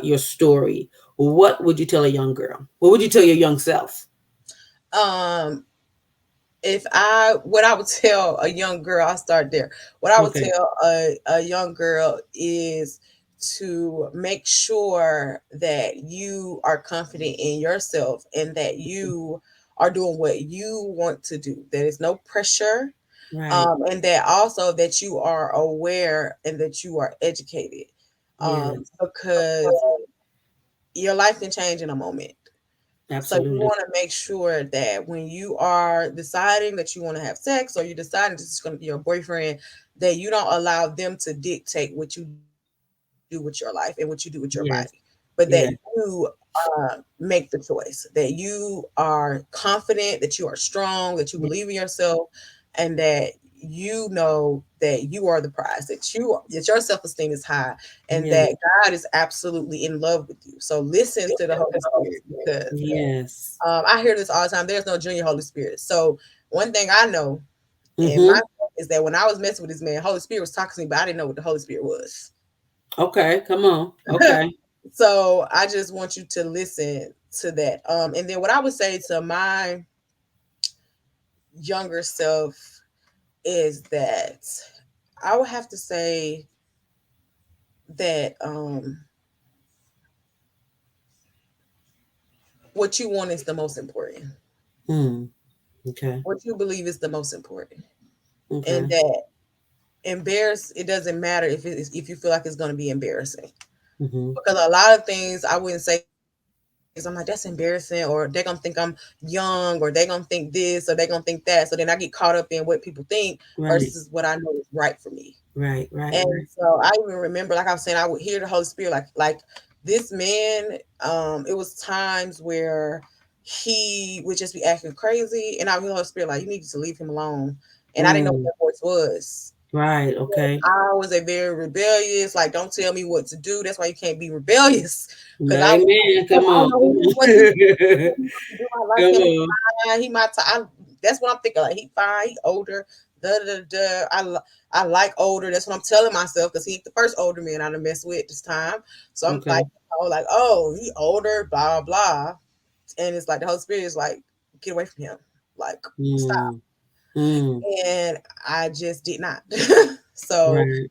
Speaker 1: your story, what would you tell a young girl? What would you tell your young self?
Speaker 2: Um, what I would tell a young girl, I'll start there. What I would
Speaker 1: Okay.
Speaker 2: tell a young girl is to make sure that you are confident in yourself and that you are doing what you want to do. There is no pressure.
Speaker 1: Right.
Speaker 2: And that also that you are aware and that you are educated.
Speaker 1: Yes.
Speaker 2: Because your life can change in a moment. So you
Speaker 1: Absolutely.
Speaker 2: want to make sure that when you are deciding that you want to have sex, or you're deciding this is going to be your boyfriend, that you don't allow them to dictate what you do with your life and what you do with your body, but that
Speaker 1: Yes.
Speaker 2: you
Speaker 1: Yes.
Speaker 2: make the choice, that you are confident, that you are strong, that you
Speaker 1: Yes.
Speaker 2: believe in yourself, and that you know that you are the prize, that your self-esteem is high, and
Speaker 1: Yes.
Speaker 2: that God is absolutely in love with you. So listen to the Holy Spirit, because
Speaker 1: Yes.
Speaker 2: I hear this all the time. There's no junior Holy Spirit. So one thing I know in my
Speaker 1: Mm-hmm.
Speaker 2: is that when I was messing with this man, Holy Spirit was talking to me, but I didn't know what the Holy Spirit was.
Speaker 1: Okay. Come on. Okay.
Speaker 2: So I just want you to listen to that. And then what I would say to my younger self is that I would have to say that what you want is the most important.
Speaker 1: Hmm. Okay.
Speaker 2: What you believe is the most important. And
Speaker 1: Okay.
Speaker 2: that it doesn't matter if you feel like it's going to be embarrassing,
Speaker 1: Mm-hmm.
Speaker 2: because a lot of things I wouldn't say because I'm like that's embarrassing, or they're gonna think I'm young, or they're gonna think this, or they're gonna think that. So then I get caught up in what people think
Speaker 1: Right.
Speaker 2: versus what I know is right for me.
Speaker 1: Right. Right.
Speaker 2: And
Speaker 1: Right.
Speaker 2: so I even remember, like I was saying, I would hear the Holy Spirit, like this man. It was times where he would just be acting crazy, and I would hear the Holy Spirit like, "You need to leave him alone." And I didn't know what
Speaker 1: Mm.
Speaker 2: that voice was.
Speaker 1: Right. Okay.
Speaker 2: I was a very rebellious, like, don't tell me what to do. That's why you can't be rebellious. Because
Speaker 1: Amen.
Speaker 2: I
Speaker 1: Come
Speaker 2: don't
Speaker 1: on.
Speaker 2: know what he do. I like
Speaker 1: Come
Speaker 2: him.
Speaker 1: on.
Speaker 2: He might. That's what I'm thinking. Like he fine. He older. Da da da. I like older. That's what I'm telling myself because he ain't the first older man I done messed with this time. So I'm like,
Speaker 1: Okay.
Speaker 2: oh, he older. Blah blah. And it's like the Holy Spirit is like, get away from him. Like stop.
Speaker 1: Mm. Mm.
Speaker 2: And I just did not. So
Speaker 1: Right.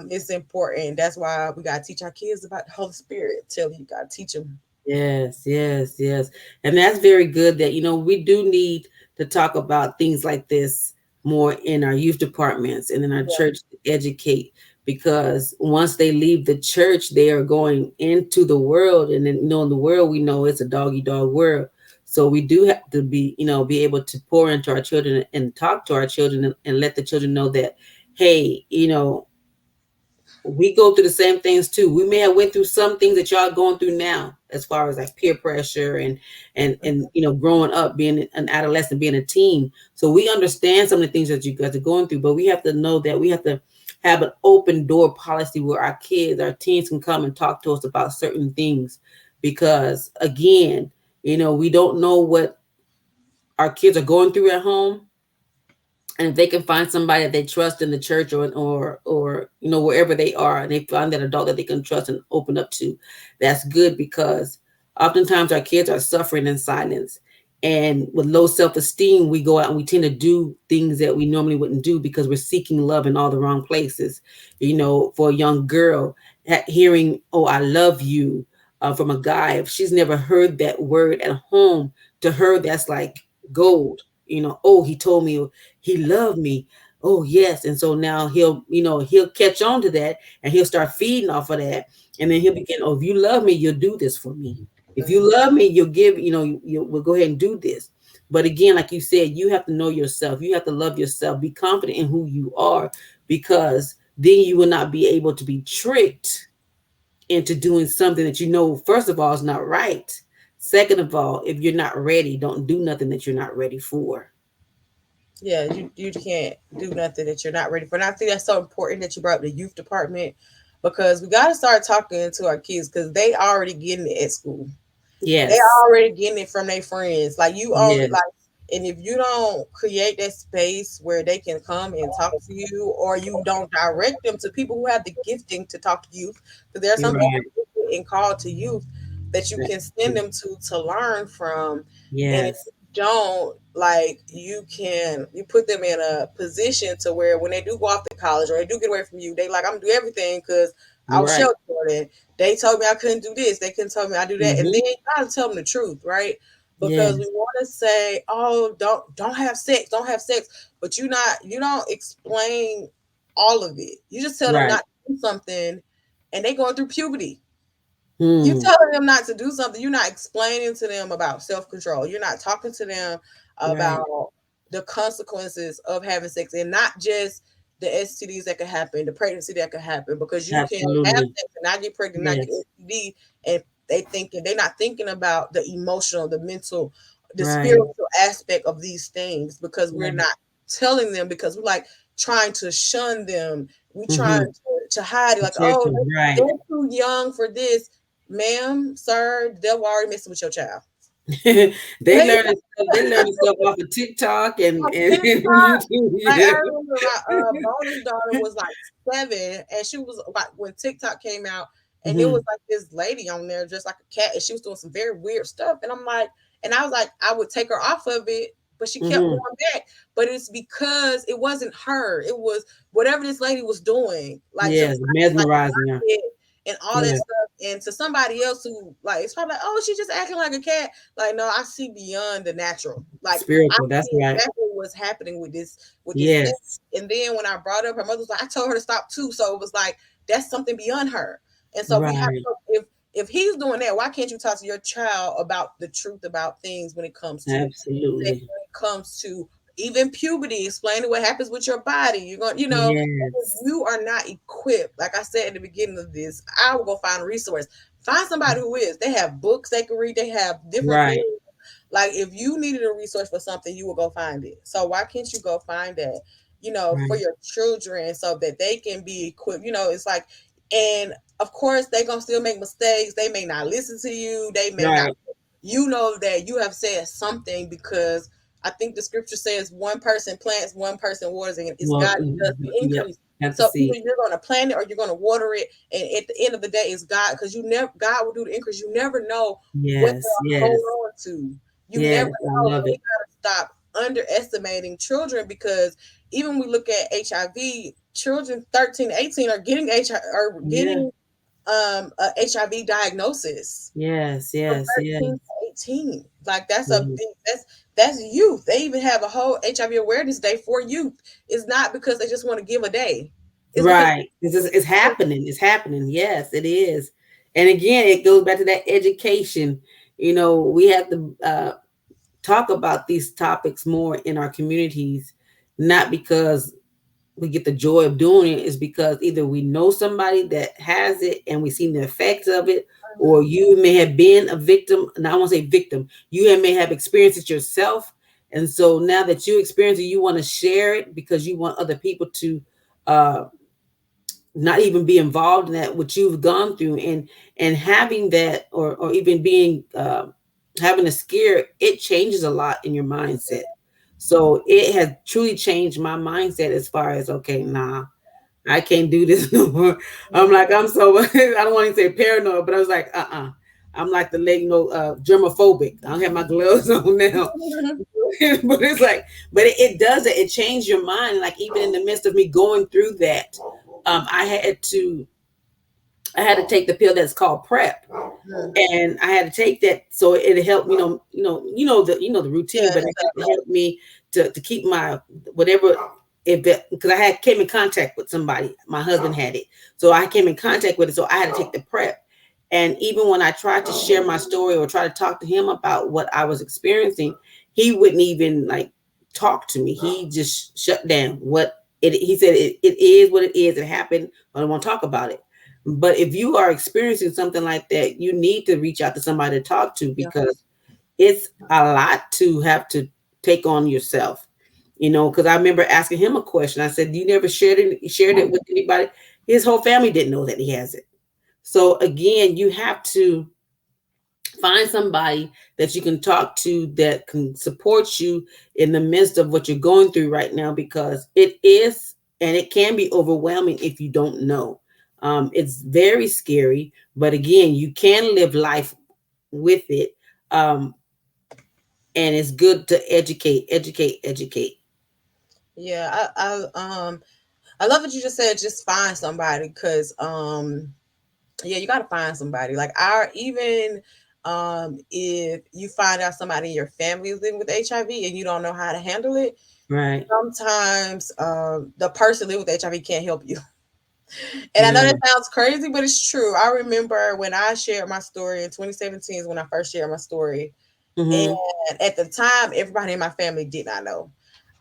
Speaker 2: it's important. That's why we gotta teach our kids about the Holy Spirit. Tell you gotta teach them.
Speaker 1: Yes, yes, yes. And that's very good that, we do need to talk about things like this more in our youth departments and in our
Speaker 2: Yeah.
Speaker 1: church to educate, because once they leave the church, they are going into the world. And then, in the world, we know it's a dog eat dog world. So we do have to be able to pour into our children and talk to our children, and let the children know that, hey, we go through the same things too. We may have went through some things that y'all going through now, as far as like peer pressure and growing up, being an adolescent, being a teen. So we understand some of the things that you guys are going through, but we have to know that we have to have an open door policy where our kids, our teens can come and talk to us about certain things. Because again, we don't know what our kids are going through at home, and if they can find somebody that they trust in the church, or wherever they are, and they find that adult that they can trust and open up to, that's good. Because oftentimes our kids are suffering in silence, and with low self-esteem, we go out and we tend to do things that we normally wouldn't do because we're seeking love in all the wrong places. For a young girl, hearing, "Oh, I love you," from a guy, if she's never heard that word at home, to her that's like gold. "Oh, he told me he loved me. Oh, yes." And so now he'll catch on to that, and he'll start feeding off of that. And then he'll begin, "Oh, if you love me, you'll do this for me. If you
Speaker 2: Mhm.
Speaker 1: love me, you'll give, we'll go ahead and do this." But again, like you said, you have to know yourself. You have to love yourself. Be confident in who you are, because then you will not be able to be tricked into doing something that first of all, is not right. Second of all, if you're not ready, don't do nothing that you're not ready for.
Speaker 2: Yeah, you can't do nothing that you're not ready for. And I think that's so important that you brought up the youth department, because we got to start talking to our kids, because they already getting it at school. They
Speaker 1: Yes.
Speaker 2: already getting it from their friends. Like you only
Speaker 1: Yes.
Speaker 2: like, and if you don't create that space where they can come and talk to you, or you don't direct them to people who have the gifting to talk to youth, because there are
Speaker 1: You're
Speaker 2: some people
Speaker 1: right.
Speaker 2: gifted and called to youth that you can send
Speaker 1: Absolutely.
Speaker 2: them to learn from. And if
Speaker 1: Yes.
Speaker 2: you don't, like, you put them in a position to where when they do go off to college or they do get away from you, they like, I'm gonna do everything because I was
Speaker 1: Right.
Speaker 2: sheltered. They told me I couldn't do this. They couldn't tell me I do that. And then
Speaker 1: Mm-hmm.
Speaker 2: you gotta tell them the truth, right? Because we
Speaker 1: Yes.
Speaker 2: want to say, oh, don't have sex, don't have sex, but you don't explain all of it. You just tell them
Speaker 1: Right.
Speaker 2: not to do something, and they going through puberty. You
Speaker 1: Hmm.
Speaker 2: telling them not to do something. You're not explaining to them about self control. You're not talking to them
Speaker 1: Right.
Speaker 2: about the consequences of having sex, and not just the STDs that could happen, the pregnancy that could happen, because you can have
Speaker 1: Absolutely.
Speaker 2: sex and not get pregnant, not get
Speaker 1: Yes.
Speaker 2: STD, and they're not thinking about the emotional, the mental, the
Speaker 1: Right.
Speaker 2: spiritual aspect of these things, because we're
Speaker 1: Right.
Speaker 2: not telling them, because we're like trying to shun them. We trying
Speaker 1: Mm-hmm.
Speaker 2: to hide it, like,
Speaker 1: Protect
Speaker 2: oh,
Speaker 1: them. Right.
Speaker 2: they're too young for this. Ma'am, sir, the devil already messing with your child.
Speaker 1: They
Speaker 2: They
Speaker 1: learning stuff. They learning stuff off of TikTok and,
Speaker 2: on
Speaker 1: and
Speaker 2: TikTok.
Speaker 1: YouTube.
Speaker 2: Like, I
Speaker 1: Yeah.
Speaker 2: remember my bonus daughter was like 7, and she was like, when TikTok came out, and it was
Speaker 1: Mm-hmm.
Speaker 2: like this lady on there just like a cat, and she was doing some very weird stuff. And I'm like, and I was like, I would take her off of it, but she kept
Speaker 1: Mm-hmm.
Speaker 2: going back. But it's because it wasn't her, it was whatever this lady was doing, like to
Speaker 1: Yes.
Speaker 2: like
Speaker 1: Mesmerizing her.
Speaker 2: it and all that
Speaker 1: Yeah.
Speaker 2: stuff. And to somebody else who like, it's probably like, oh, she's just acting like a cat. Like, no, I see beyond the natural. Like, I
Speaker 1: Spiritual. That's
Speaker 2: see
Speaker 1: right.
Speaker 2: exactly what's happening with this thing.
Speaker 1: Yes.
Speaker 2: And then when I brought up, her mother was like, I told her to stop too. So it was like, that's something beyond her. And so we have
Speaker 1: Right.
Speaker 2: to, if he's doing that, why can't you talk to your child about the truth about things when it comes to sex,
Speaker 1: Absolutely.
Speaker 2: when it comes to even puberty, explaining what happens with your body? You're going, if
Speaker 1: Yes.
Speaker 2: you are not equipped, like I said at the beginning of this, I will go find a resource. Find somebody who is. They have books they can read. They have different things.
Speaker 1: Right.
Speaker 2: Like, if you needed a resource for something, you will go find it. So why can't you go find that, for
Speaker 1: Right.
Speaker 2: your children, so that they can be equipped? It's like, and of course they're gonna still make mistakes. They may not listen to you. They may not,
Speaker 1: Right.
Speaker 2: that you have said something, because I think the scripture says one person plants, one person waters, and it's
Speaker 1: Well,
Speaker 2: God that does the
Speaker 1: yep.
Speaker 2: increase.
Speaker 1: Have to
Speaker 2: So
Speaker 1: see.
Speaker 2: either you're going to plant it or you're going to water it, and at the end of the day, it's God, because God will do the increase. You never know what
Speaker 1: Yes.
Speaker 2: they'll hold
Speaker 1: Yes.
Speaker 2: on to. You never
Speaker 1: Yes. I
Speaker 2: know. So
Speaker 1: love
Speaker 2: we
Speaker 1: it.
Speaker 2: gotta stop underestimating children, because even we look at HIV, children 13 to 18 are getting HIV, are
Speaker 1: Yeah.
Speaker 2: getting a HIV diagnosis
Speaker 1: Yes.
Speaker 2: from
Speaker 1: Yes. Yes.
Speaker 2: 13 to 18. Like, that's a
Speaker 1: Yes.
Speaker 2: big, that's youth. They even have a whole HIV awareness day for youth. It's not because they just want to give a day. It's because
Speaker 1: Right. It's happening. It's happening. Yes, it is. And again, it goes back to that education. We have to talk about these topics more in our communities, not because we get the joy of doing it, is because either we know somebody that has it and we've seen the effects of it, or you may have been a victim. And I won't say victim, may have experienced it yourself. And so now that you experience it, you want to share it because you want other people to uh, not even be involved in that what you've gone through, and having that, or even being having a scare, it changes a lot in your mindset. So it has truly changed my mindset as far as, okay, nah, I can't do this no more. I'm
Speaker 2: Mhm.
Speaker 1: like, I'm so I don't want to say paranoid, but I was like, I'm like the lady, germophobic. I don't have my gloves on now. But it's like, but it does it. It changed your mind. Like, even in the midst of me going through that, I had to take the pill that's called PrEP,
Speaker 2: Mhm.
Speaker 1: and I had to take that so it helped, the routine,
Speaker 2: Yeah,
Speaker 1: but it helped me to keep my whatever, if it, because I had came in contact with somebody, my husband had it, so I came in contact with it, so I had to take the PrEP. And even when I tried to share my story or try to talk to him about what I was experiencing, he wouldn't even like talk to me. He just shut down. He said, it is what it is. It happened. I don't want to talk about it. But if you are experiencing something like that, you need to reach out to somebody to talk to,
Speaker 2: yeah,
Speaker 1: because it's a lot to have to take on yourself. Because I remember asking him a question. I said, "You never shared it with anybody?" His whole family didn't know that he has it. So again, you have to find somebody that you can talk to that can support you in the midst of what you're going through right now, because it is, and it can be overwhelming if you don't know. It's very scary, but again, you can live life with it. um, and it's good to educate, educate, educate.
Speaker 2: yeah. I love what you just said. Just find somebody, because yeah, you gotta find somebody. Like, our even if you find out somebody in your family is living with HIV and you don't know how to handle it,
Speaker 1: Right.
Speaker 2: sometimes the person living with HIV can't help you. And I know
Speaker 1: Yeah.
Speaker 2: that sounds crazy, but it's true. I remember when I shared my story in 2017 is when I first shared my story.
Speaker 1: Mm-hmm.
Speaker 2: And at the time, everybody in my family did not know.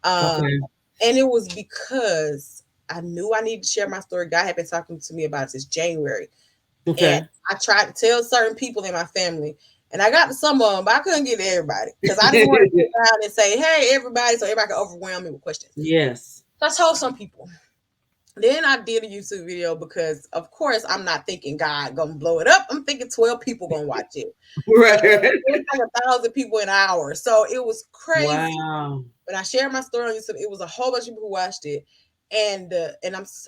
Speaker 2: Um,
Speaker 1: Okay.
Speaker 2: and it was because I knew I needed to share my story. God had been talking to me about it since January. And
Speaker 1: Okay.
Speaker 2: I tried to tell certain people in my family, and I got to some of them, but I couldn't get to everybody because I didn't want to sit around and say, "Hey, everybody," so everybody could overwhelm me with questions.
Speaker 1: Yes.
Speaker 2: So I told some people. Then I did a YouTube video because, of course, I'm not thinking God gonna blow it up. I'm thinking 12 people gonna watch it. And
Speaker 1: Right.
Speaker 2: it's like 1,000 people an hour, so it was crazy.
Speaker 1: Wow.
Speaker 2: When I shared my story on YouTube, it was a whole bunch of people who watched it, and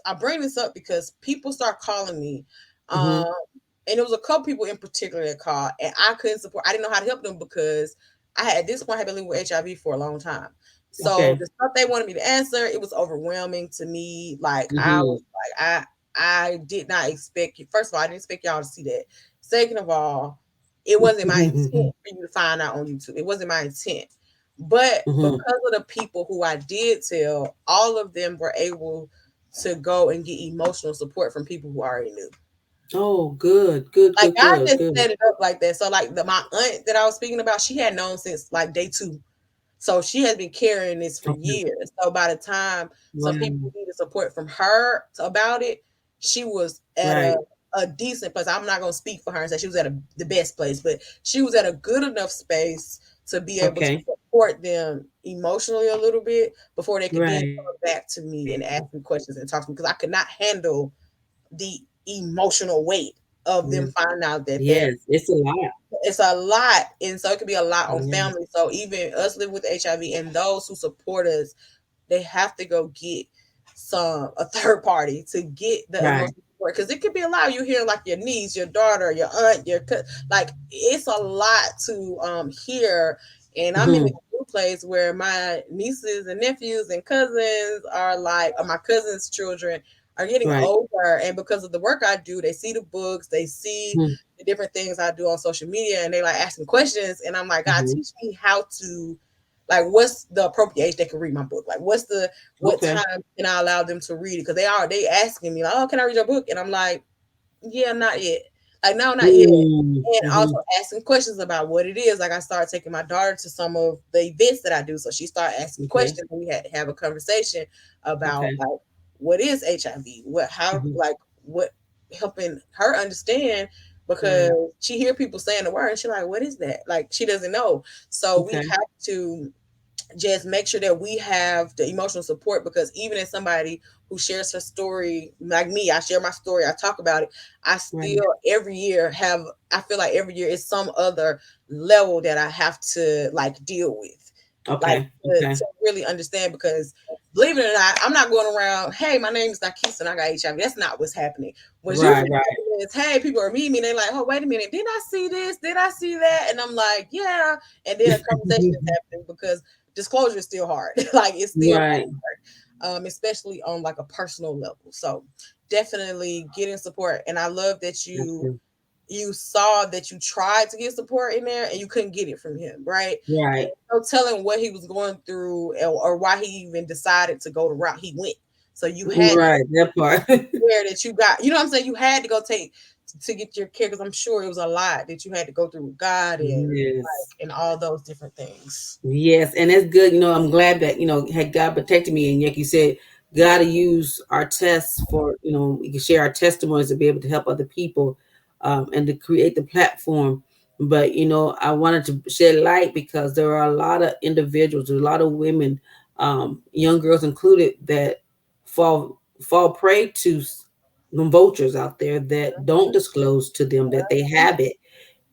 Speaker 2: I bring this up because people start calling me, um,
Speaker 1: Mm-hmm.
Speaker 2: and it was a couple people in particular that called, and I couldn't support. I didn't know how to help them because I had at this point had been living with HIV for a long time. So
Speaker 1: Okay.
Speaker 2: the stuff they wanted me to answer, it was overwhelming to me. Like, I
Speaker 1: Mm-hmm.
Speaker 2: was like, I did not expect you. First of all, I didn't expect y'all to see that. Second of all, it wasn't my intent for you to find out on YouTube. It wasn't my intent. But
Speaker 1: Mm-hmm.
Speaker 2: because of the people who I did tell, all of them were able to go and get emotional support from people who already knew.
Speaker 1: Oh, good, good,
Speaker 2: Like,
Speaker 1: good,
Speaker 2: God
Speaker 1: good,
Speaker 2: just
Speaker 1: good.
Speaker 2: set it up like that. So, like, my aunt that I was speaking about, she had known since like day two. So she has been carrying this for
Speaker 1: Okay.
Speaker 2: years. So by the time some people
Speaker 1: Wow.
Speaker 2: needed support from her about it, she was at
Speaker 1: Right.
Speaker 2: a decent place. I'm not gonna speak for her and say she was at the best place, but she was at a good enough space to be able to
Speaker 1: Okay.
Speaker 2: support them emotionally a little bit before they could then
Speaker 1: Right.
Speaker 2: come back to me and ask me questions and talk to me, because I could not handle the emotional weight of them
Speaker 1: Yeah.
Speaker 2: finding out that they're,
Speaker 1: Yes, it's a lot.
Speaker 2: it's a lot, and so it could be a lot on
Speaker 1: Yeah.
Speaker 2: family. So even us living with HIV and those who support us, they have to go get a third party to get the
Speaker 1: Right.
Speaker 2: emotional support, because it could be a lot. You hear like your niece, your daughter, your aunt, like, it's a lot to hear. And I'm in a
Speaker 1: Mm-hmm.
Speaker 2: new place where my nieces and nephews and cousins are like, or my cousins' children are getting
Speaker 1: Right.
Speaker 2: older, and because of the work I do, they see the books, they see
Speaker 1: Mm-hmm.
Speaker 2: the different things I do on social media, and they like asking questions, and I'm like, God,
Speaker 1: Mm-hmm.
Speaker 2: teach me how to, like, what's the appropriate age they can read my book? Like, what
Speaker 1: Okay.
Speaker 2: time can I allow them to read it? Because they asking me like, oh, can I read your book? And I'm like, yeah, not yet. Like, no, not yet. And
Speaker 1: Mm-hmm.
Speaker 2: also asking questions about what it is. Like, I started taking my daughter to some of the events that I do, so she started asking
Speaker 1: Okay.
Speaker 2: questions, and we had to have a conversation about,
Speaker 1: Okay.
Speaker 2: like, what is HIV?
Speaker 1: Mm-hmm.
Speaker 2: What helping her understand, because
Speaker 1: Right.
Speaker 2: she hear people saying the word and she's like, what is that? Like, she doesn't know. So we
Speaker 1: Okay.
Speaker 2: have to just make sure that we have the emotional support, because even as somebody who shares her story like me. I share my story. I talk about it. I
Speaker 1: Right.
Speaker 2: still every year have. I feel like every year is some other level that I have to like deal with, like
Speaker 1: Okay.
Speaker 2: to
Speaker 1: Okay.
Speaker 2: really understand because. Believe it or not, I'm not going around. Hey, my name is Nakesia and I got HIV. That's not what's happening. What's
Speaker 1: Right.
Speaker 2: usually
Speaker 1: Right.
Speaker 2: happening is, hey, people are meeting me. They're like, oh, wait a minute. Did I see this? Did I see that? And I'm like, yeah. And then a conversation is happening because disclosure is still hard. Like it's still
Speaker 1: Right.
Speaker 2: especially on like a personal level. So definitely getting support. And I love that
Speaker 1: Gotcha.
Speaker 2: you saw that you tried to get support in there and you couldn't get it from him, right?
Speaker 1: Right.
Speaker 2: No telling what he was going through or why he even decided to go the route he went. So you had to
Speaker 1: Right. That part.
Speaker 2: care that you got, you know what I'm saying? You had to go take to get your care because I'm sure it was a lot that you had to go through with God and
Speaker 1: Yes.
Speaker 2: and all those different things.
Speaker 1: Yes, and that's good. I'm glad that had God protected me, and like you said, God to use our tests for we can share our testimonies to be able to help other people, and to create the platform. But I wanted to shed light because there are a lot of individuals, a lot of women, young girls included, that fall prey to some vultures out there that don't disclose to them that they have it,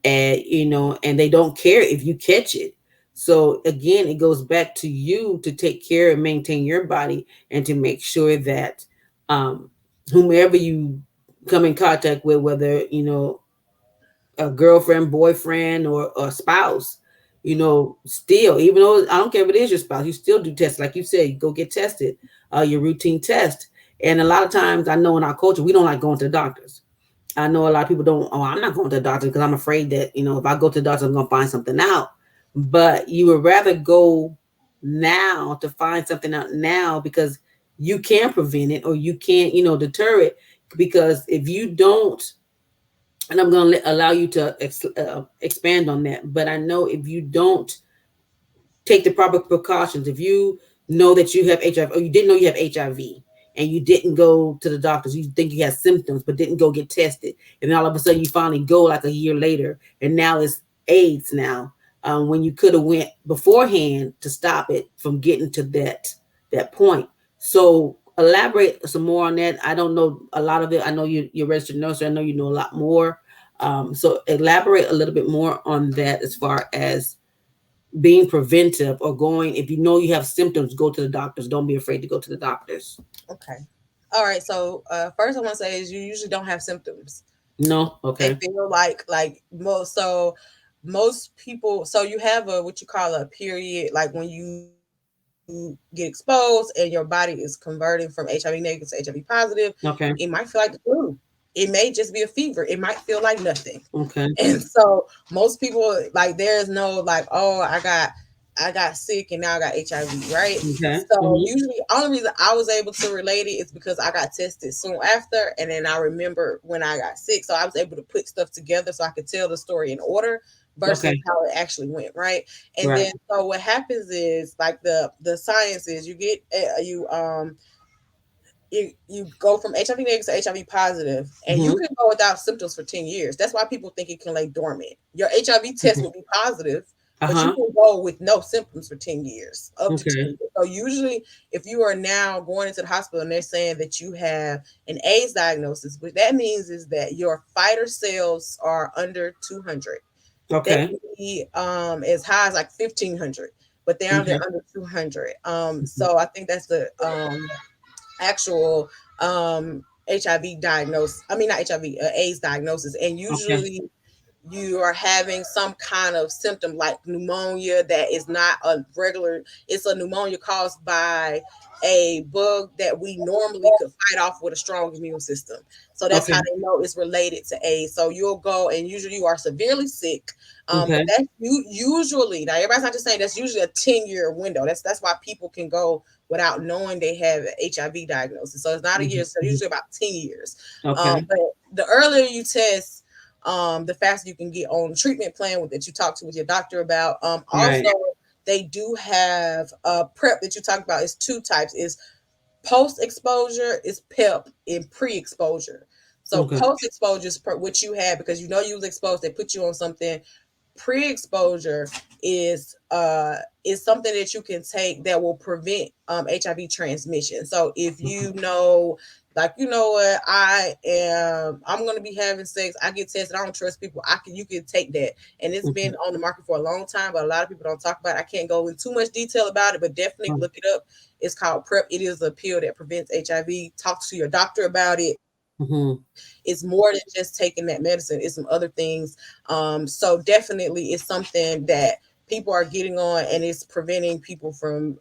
Speaker 1: and they don't care if you catch it. So again, it goes back to you to take care and maintain your body, and to make sure that um whomever you come in contact with, whether a girlfriend, boyfriend, or spouse, still, even though I don't care if it is your spouse, you still do tests. Like you said, you go get tested, your routine test. And a lot of times, I know in our culture, we don't like going to the doctors. I know a lot of people don't. Oh, I'm not going to the doctor because I'm afraid that if I go to the doctor, I'm going to find something out. But you would rather go now to find something out now, because you can prevent it, or you can't, deter it. Because if you don't, and I'm going to allow you to expand on that. But I know if you don't take the proper precautions. If you know that you have HIV, or you didn't know you have HIV, and you didn't go to the doctors, you think you had symptoms but didn't go get tested, and then all of a sudden you finally go like a year later, and now it's AIDS now, when you could have went beforehand to stop it from getting to that point. So elaborate some more on that. I don't know a lot of it. I know you're a registered nurse, so I know you know a lot more. So elaborate a little bit more on that, as far as being preventive, or going, if you know you have symptoms, go to the doctors. Don't be afraid to go to the doctors.
Speaker 2: Okay. All right. So first I want to say is you usually don't have symptoms.
Speaker 1: No.
Speaker 2: They
Speaker 1: Okay.
Speaker 2: feel like most people, so you have a what you call a period, like when you get exposed and your body is converting from HIV negative to HIV positive. It might
Speaker 1: Okay.
Speaker 2: feel like the flu. It may just be a fever. It might feel like nothing.
Speaker 1: Okay.
Speaker 2: And so most people, like, there's no like, oh, I got sick and now I got HIV, right?
Speaker 1: Okay.
Speaker 2: So
Speaker 1: Hmm.
Speaker 2: usually only reason I was able to relate it is because I got tested soon after, and then I remember when I got sick, so I was able to put stuff together so I could tell the story in order versus
Speaker 1: Okay.
Speaker 2: how it actually went, right? And
Speaker 1: Right.
Speaker 2: then so what happens is like the science is you get you go from HIV negative to HIV positive, and you
Speaker 1: Hmm.
Speaker 2: can go without symptoms for 10 years. That's why people think it can lay dormant. Your HIV test will be positive, but you
Speaker 1: Uh-huh.
Speaker 2: can go with no symptoms for 10 years, up to 10
Speaker 1: Okay.
Speaker 2: years. So usually, if you are now going into the hospital and they're saying that you have an AIDS diagnosis, what that means is that your fighter cells are under 200. They
Speaker 1: Okay.
Speaker 2: can be as high as like 1500, but they're
Speaker 1: Okay.
Speaker 2: under 200. So I think that's the actual HIV diagnosis. I mean, not HIV, AIDS diagnosis. And
Speaker 1: Okay.
Speaker 2: usually you are having some kind of symptom like pneumonia that is not a regular, it's a pneumonia caused by a bug that we normally could fight off with a strong immune system. So that's how
Speaker 1: Okay.
Speaker 2: they know it's related to AIDS. So you'll go and usually you are severely sick. But
Speaker 1: Okay.
Speaker 2: that's usually, now everybody's not just saying that's usually a 10-year window. That's why people can go without knowing they have an HIV diagnosis. So it's not a year, so
Speaker 1: Hmm.
Speaker 2: usually about 10 years.
Speaker 1: Okay.
Speaker 2: But the earlier you test, the faster you can get on treatment plan with that you talk to with your doctor about. Also,
Speaker 1: Right.
Speaker 2: they do have prep that you talk about. Is two types: is post exposure, is PEP, and pre exposure. So
Speaker 1: Okay.
Speaker 2: post exposure is what you had because you know you was exposed. They put you on something. pre-exposure is something that you can take that will prevent HIV transmission. So if you know, like, you know what, I'm gonna be having sex, I get tested, I don't trust people, you can take that. And it's been on the market for a long time, but a lot of people don't talk about it. I can't go in too much detail about it, but definitely look it up. It's called PrEP. It is a pill that prevents HIV. Talk to your doctor about it.
Speaker 1: Mm-hmm.
Speaker 2: It's more than just taking that medicine. It's some other things. So definitely it's something that people are getting on, and it's preventing people from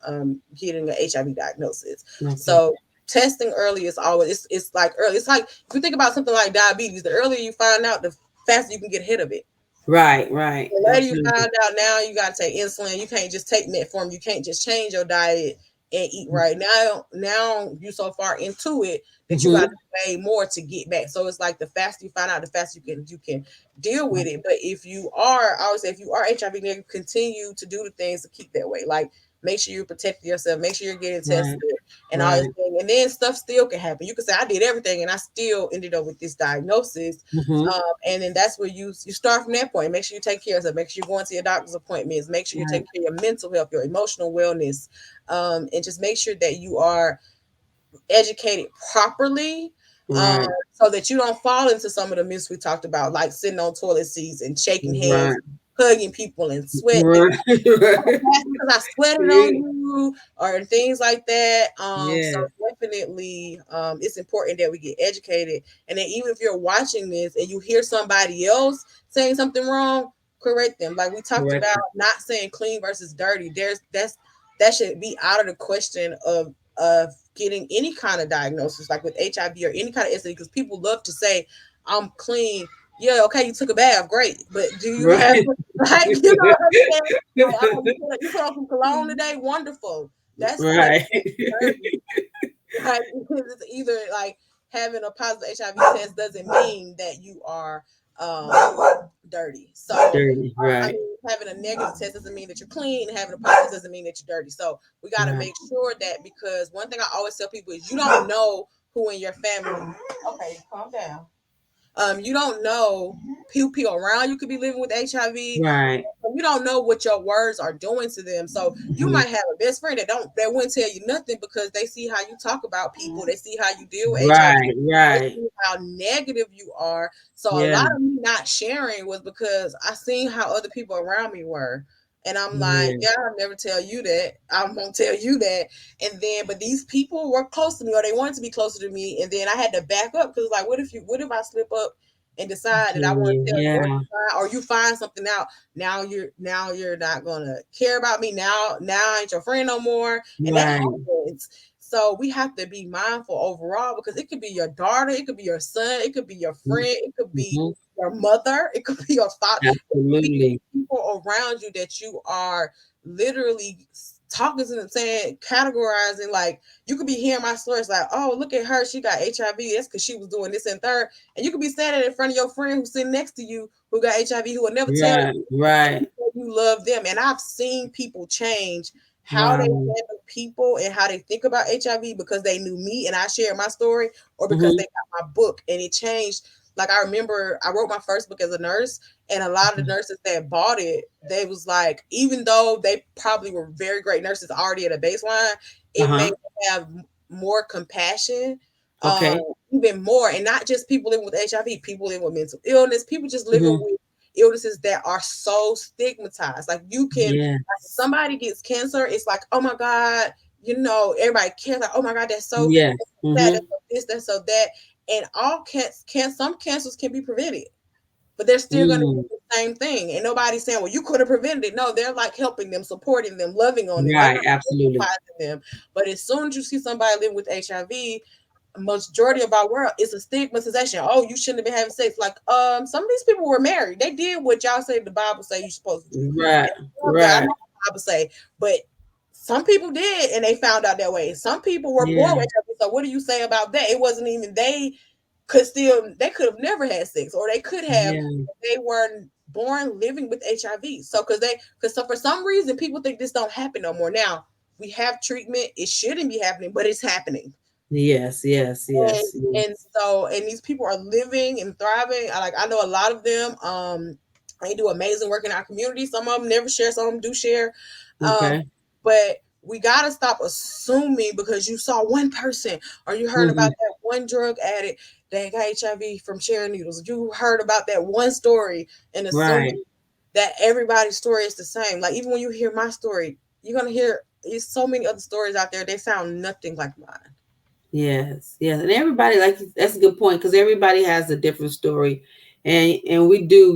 Speaker 2: getting an HIV diagnosis.
Speaker 1: Okay.
Speaker 2: So testing early is always, it's like early. It's like if you think about something like diabetes, the earlier you find out, the faster you can get ahead of it.
Speaker 1: Right, right.
Speaker 2: The later you
Speaker 1: Absolutely.
Speaker 2: find out, now you got to take insulin. You can't just take metformin. You can't just change your diet and eat right. Now you so far into it that you got to
Speaker 1: Mm-hmm.
Speaker 2: do way more to get back. So it's like the faster you find out, the faster you can deal with it. But if you are, I always say, if you are HIV negative, continue to do the things to keep that way. Like, make sure you protect yourself, make sure you're getting tested
Speaker 1: Right,
Speaker 2: and all this
Speaker 1: right.
Speaker 2: thing. And then stuff still can happen. You can say, I did everything and I still ended up with this diagnosis.
Speaker 1: Mm-hmm.
Speaker 2: And then that's where you start from that point. Make sure you take care of yourself. Make sure you're going to your doctor's appointments. Make sure you're
Speaker 1: Right,
Speaker 2: taking care of your mental health, your emotional wellness, and just make sure that you are educated properly, um,
Speaker 1: right,
Speaker 2: so that you don't fall into some of the myths we talked about, like sitting on toilet seats and shaking hands,
Speaker 1: right,
Speaker 2: hugging people, and sweating
Speaker 1: right, right.
Speaker 2: because I sweated on
Speaker 1: See?
Speaker 2: you, or things like that. So
Speaker 1: Yes,
Speaker 2: definitely, it's important that we get educated. And then even if you're watching this and you hear somebody else saying something wrong, correct them. Like we talked
Speaker 1: correct.
Speaker 2: about, not saying clean versus dirty. That should be out of the question of getting any kind of diagnosis, like with HIV or any kind of STD, because people love to say, "I'm clean." Yeah, okay, you took a bath, great, but do you have,
Speaker 1: Right.
Speaker 2: like, you know what I'm saying? Like, oh, you put on some cologne today, wonderful. That's like
Speaker 1: Right.
Speaker 2: dirty. Like, it's either like having a positive HIV test doesn't mean that you are um dirty. So
Speaker 1: Dirty.
Speaker 2: I
Speaker 1: Right.
Speaker 2: mean, having a negative test doesn't mean that you're clean. Having a positive doesn't mean that you're dirty. So we got to
Speaker 1: Right.
Speaker 2: make sure that, because one thing I always tell people is, you don't know who in your family. Okay, calm down. You don't know people around you could be living with HIV.
Speaker 1: Right.
Speaker 2: You don't know what your words are doing to them. So you
Speaker 1: Hmm.
Speaker 2: might have a best friend that wouldn't tell you nothing, because they see how you talk about people, they see how you deal with HIV,
Speaker 1: Right.
Speaker 2: they
Speaker 1: Right.
Speaker 2: see how negative you are. So a
Speaker 1: Yeah.
Speaker 2: lot of me not sharing was because I seen how other people around me were. And I'm like,
Speaker 1: Yeah.
Speaker 2: yeah, I'll never tell you that. I'm gonna tell you that. And then, but these people were close to me, or they wanted to be closer to me. And then I had to back up, because, like, what if I slip up and decide that I want to tell you,
Speaker 1: Yeah.
Speaker 2: or you find something out, now you're not gonna care about me, now I ain't your friend no more. And that
Speaker 1: Right.
Speaker 2: happens. So we have to be mindful overall, because it could be your daughter, it could be your son, it could be your friend, it could be
Speaker 1: Mm-hmm.
Speaker 2: your mother, it could be your father, it could be
Speaker 1: Absolutely.
Speaker 2: people around you that you are literally talking to them, saying, categorizing. Like, you could be hearing my stories, like, oh, look at her, she got HIV, that's because she was doing this and third. And you could be standing in front of your friend who's sitting next to you who got HIV, who will never tell
Speaker 1: Right.
Speaker 2: you,
Speaker 1: Right.
Speaker 2: you love them. And I've seen people change how they
Speaker 1: Wow.
Speaker 2: handle people and how they think about HIV, because they knew me and I shared my story, or because
Speaker 1: Mm-hmm.
Speaker 2: they got my book and it changed. Like, I remember I wrote my first book as a nurse, and a lot of the nurses that bought it, they was like, even though they probably were very great nurses already at a baseline, it made
Speaker 1: Uh-huh.
Speaker 2: them have more compassion, um,
Speaker 1: Okay.
Speaker 2: even more. And not just people living with HIV, people living with mental illness, people just living
Speaker 1: Mm-hmm.
Speaker 2: with illnesses that are so stigmatized. Like, you can, like, if
Speaker 1: Yes.
Speaker 2: somebody gets cancer, it's like, oh my God, everybody cares, like, oh my God, that's so
Speaker 1: Yes.
Speaker 2: sad,
Speaker 1: Mm-hmm.
Speaker 2: that's so this, that's so that. And all some cancers can be prevented, but they're still going to do
Speaker 1: Mm.
Speaker 2: the same thing. And nobody's saying, well, you could have prevented it. No, they're like helping them, supporting them, loving on them,
Speaker 1: Right. Absolutely.
Speaker 2: them. But as soon as you see somebody living with HIV, majority of our world is a stigmatization. Oh, you shouldn't have been having sex. Like, some of these people were married. They did what y'all say the Bible say you're supposed to do.
Speaker 1: Right.
Speaker 2: And I know
Speaker 1: Right.
Speaker 2: what the Bible say, but some people did, and they found out that way. Some people were born
Speaker 1: Yeah.
Speaker 2: with HIV. So what do you say about that? It wasn't even they could have never had sex, or they could have,
Speaker 1: Yeah.
Speaker 2: they weren't born living with HIV. So because so for some reason people think this don't happen no more. Now we have treatment. It shouldn't be happening, but it's happening.
Speaker 1: Yes. Yes.
Speaker 2: And
Speaker 1: Yes.
Speaker 2: and
Speaker 1: Yes.
Speaker 2: so, and these people are living and thriving. I know a lot of them. They do amazing work in our community. Some of them never share, some of them do share. Um,
Speaker 1: Okay.
Speaker 2: but we got to stop assuming because you saw one person or you heard about
Speaker 1: Hmm.
Speaker 2: that one drug addict that got HIV from sharing needles. You heard about that one story and assuming
Speaker 1: Right.
Speaker 2: that everybody's story is the same. Like, even when you hear my story, you're going to hear there's so many other stories out there. They sound nothing like mine.
Speaker 1: Yes, yes, and everybody like that's a good point because everybody has a different story, and we do,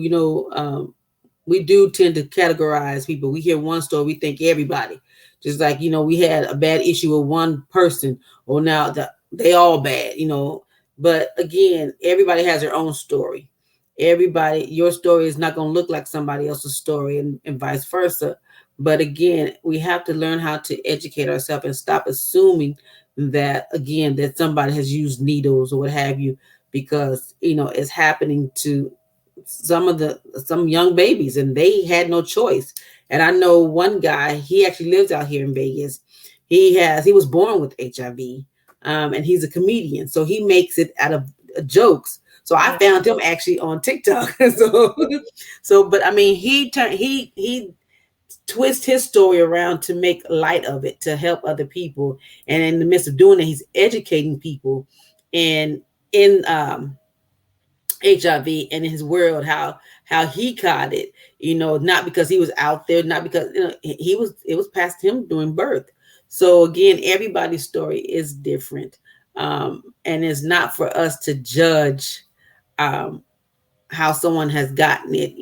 Speaker 1: we do tend to categorize people. We hear one story, we think everybody. Just like we had a bad issue with one person, or now they all bad. But again, everybody has their own story. Everybody, your story is not going to look like somebody else's story, and vice versa. But again, we have to learn how to educate ourselves and stop assuming that again that somebody has used needles or what have you, because it's happening to some young babies and they had no choice. And I know one guy, he actually lives out here in Vegas. He was born with HIV, and he's a comedian, so he makes it out of jokes. So I
Speaker 2: Mm.
Speaker 1: found him actually on TikTok. So but I mean, he twist his story around to make light of it, to help other people. And in the midst of doing it, he's educating people and in HIV and in his world, how he caught it. Not because he was out there, not because he was. It was past him doing birth. So again, everybody's story is different, and it's not for us to judge. Um, how someone has gotten it.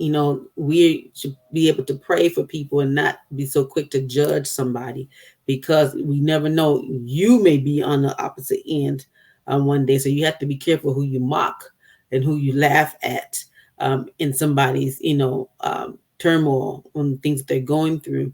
Speaker 1: We should be able to pray for people and not be so quick to judge somebody, because we never know. You may be on the opposite end one day. So you have to be careful who you mock and who you laugh at in somebody's, turmoil on things that they're going through.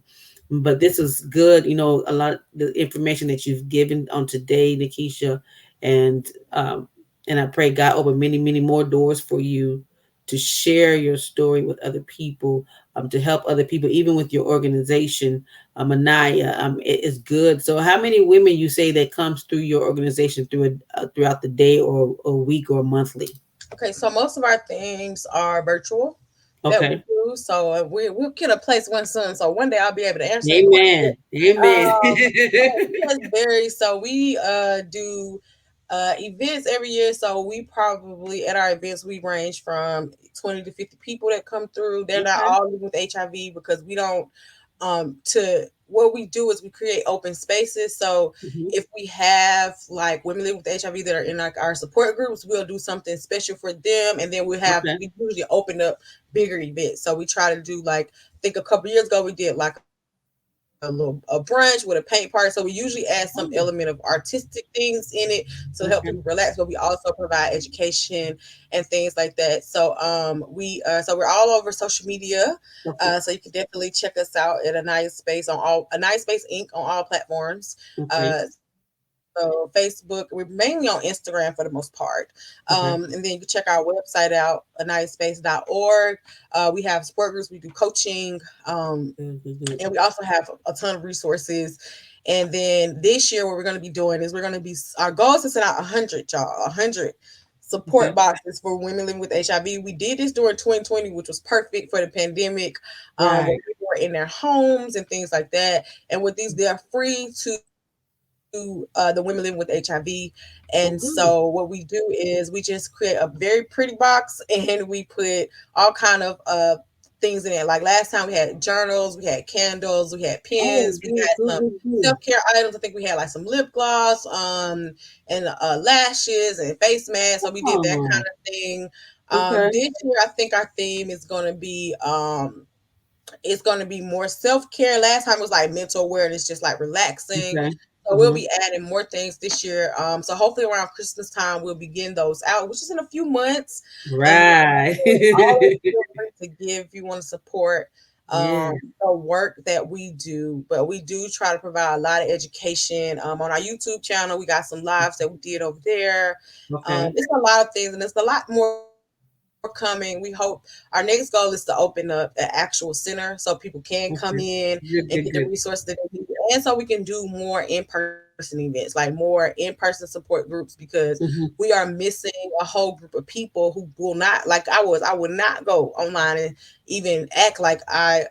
Speaker 1: But this is good. A lot of the information that you've given on today, Nakesia, and um, and I pray God open many, many more doors for you to share your story with other people, to help other people, even with your organization, Anaya. It is good. So, how many women you say that comes through your organization throughout the day or a week or monthly?
Speaker 2: Okay, so most of our things are virtual that we
Speaker 1: Okay.
Speaker 2: do. So we'll get a place one soon. So one day I'll be able to answer that question.
Speaker 1: Amen. Amen.
Speaker 2: But it just varies. So we do events every year. So we probably at our events we range from 20 to 50 people that come through. They're not
Speaker 1: Okay.
Speaker 2: all living with HIV because we don't to what we do is we create open spaces. So
Speaker 1: Mhm.
Speaker 2: if we have like women living with HIV that are in like our support groups, we'll do something special for them, and then
Speaker 1: Okay.
Speaker 2: we usually open up bigger events. So we try to do like I think a couple years ago we did like a brunch with a paint party. So we usually add some element of
Speaker 1: Oh,
Speaker 2: artistic things in it to help people relax,
Speaker 1: okay.
Speaker 2: but we also provide education and things like that. So so we're all over social media.
Speaker 1: Okay.
Speaker 2: So you can definitely check us out at a nice space Inc. on all platforms.
Speaker 1: Okay.
Speaker 2: So Facebook, we're mainly on Instagram for the most part.
Speaker 1: Okay.
Speaker 2: And then you can check our website out, aniaspace.org. We have support groups, we do coaching.
Speaker 1: Good, good, good.
Speaker 2: And we also have a ton of resources. And then this year, what we're going to be doing is our goal is to send out 100, y'all, 100 support
Speaker 1: Okay.
Speaker 2: boxes for women living with HIV. We did this during 2020, which was perfect for the pandemic, where
Speaker 1: Right.
Speaker 2: people were in their homes and things like that. And with these, they're free to the women living with HIV. And
Speaker 1: Oh,
Speaker 2: so what
Speaker 1: good.
Speaker 2: we do is we just create a very pretty box and we put all kind of things in it. Like last time we had journals, we had candles, we had
Speaker 1: Oh,
Speaker 2: pens, we
Speaker 1: good,
Speaker 2: had
Speaker 1: good,
Speaker 2: some
Speaker 1: good, good.
Speaker 2: self-care items. I think we had like some lip gloss, and lashes and face masks. So we did that
Speaker 1: Oh,
Speaker 2: kind of thing.
Speaker 1: okay.
Speaker 2: This year I think our theme is gonna be it's going to be more self-care. Last time it was like mental awareness, just like relaxing.
Speaker 1: Okay.
Speaker 2: So we'll
Speaker 1: Uh-huh.
Speaker 2: be adding more things this year. So hopefully around Christmas time we'll be getting those out, which is in a few months. And then
Speaker 1: Right.
Speaker 2: always feel free to give if you want to support
Speaker 1: Yeah.
Speaker 2: the work that we do. But we do try to provide a lot of education on our YouTube channel. We got some lives that we did over there.
Speaker 1: Okay.
Speaker 2: It's a lot of things, and it's a lot more coming. We hope our next goal is to open up an actual center so people can come in
Speaker 1: Okay.
Speaker 2: and get the
Speaker 1: Good, good,
Speaker 2: resources
Speaker 1: good.
Speaker 2: that they need, and so we can do more in-person events. in-person events, like more in-person support groups, because
Speaker 1: Hmm.
Speaker 2: we are missing a whole group of people who will not, like I would not go online and even act like I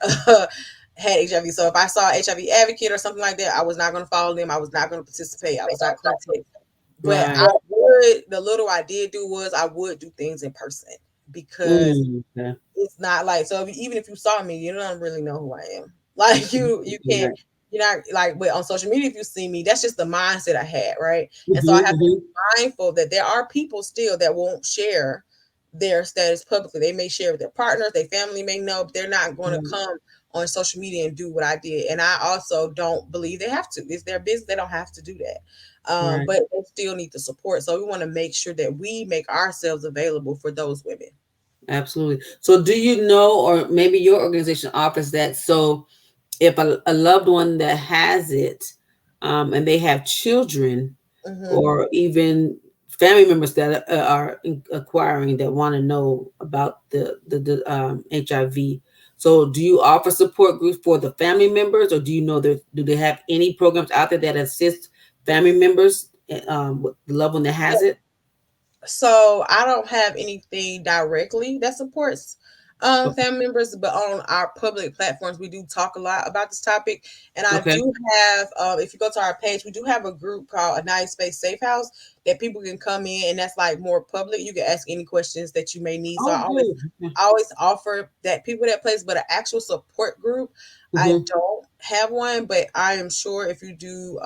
Speaker 2: had HIV. So if I saw HIV advocate or something like that, I was not going to follow them. I was not going to participate. I was not going to take. But
Speaker 1: Right.
Speaker 2: I would, the little I did do was I would do things in person, because
Speaker 1: Mm, okay.
Speaker 2: it's not like, so even if you saw me, you don't really know who I am. Like you can't,
Speaker 1: Right.
Speaker 2: you're not like, but on social media, if you see me, that's just the mindset I had, right? And so I have to
Speaker 1: Hmm.
Speaker 2: be mindful that there are people still that won't share their status publicly. They may share with their partners, their family may know, but they're not going to
Speaker 1: Hmm.
Speaker 2: come on social media and do what I did. And I also don't believe they have to. It's their business. They don't have to do that.
Speaker 1: Right.
Speaker 2: But they still need the support. So we want to make sure that we make ourselves available for those women.
Speaker 1: Absolutely. So, do you know, or maybe your organization offers that? So, if a loved one that has it, and they have children,
Speaker 2: Hmm.
Speaker 1: or even family members that are acquiring that want to know about the HIV. So, do you offer support groups for the family members, or do you know that do they have any programs out there that assist family members with the loved one that has it?
Speaker 2: So I don't have anything directly that supports
Speaker 1: Okay.
Speaker 2: family members, but on our public platforms, we do talk a lot about this topic. And I
Speaker 1: Okay.
Speaker 2: do have, if you go to our page, we do have a group called a Nice Space Safe House that people can come in, and that's like more public. You can ask any questions that you may need. So
Speaker 1: Oh, good. Okay.
Speaker 2: I always offer that people that place, but an actual support group, I
Speaker 1: Hmm.
Speaker 2: don't have one, but I am sure if you do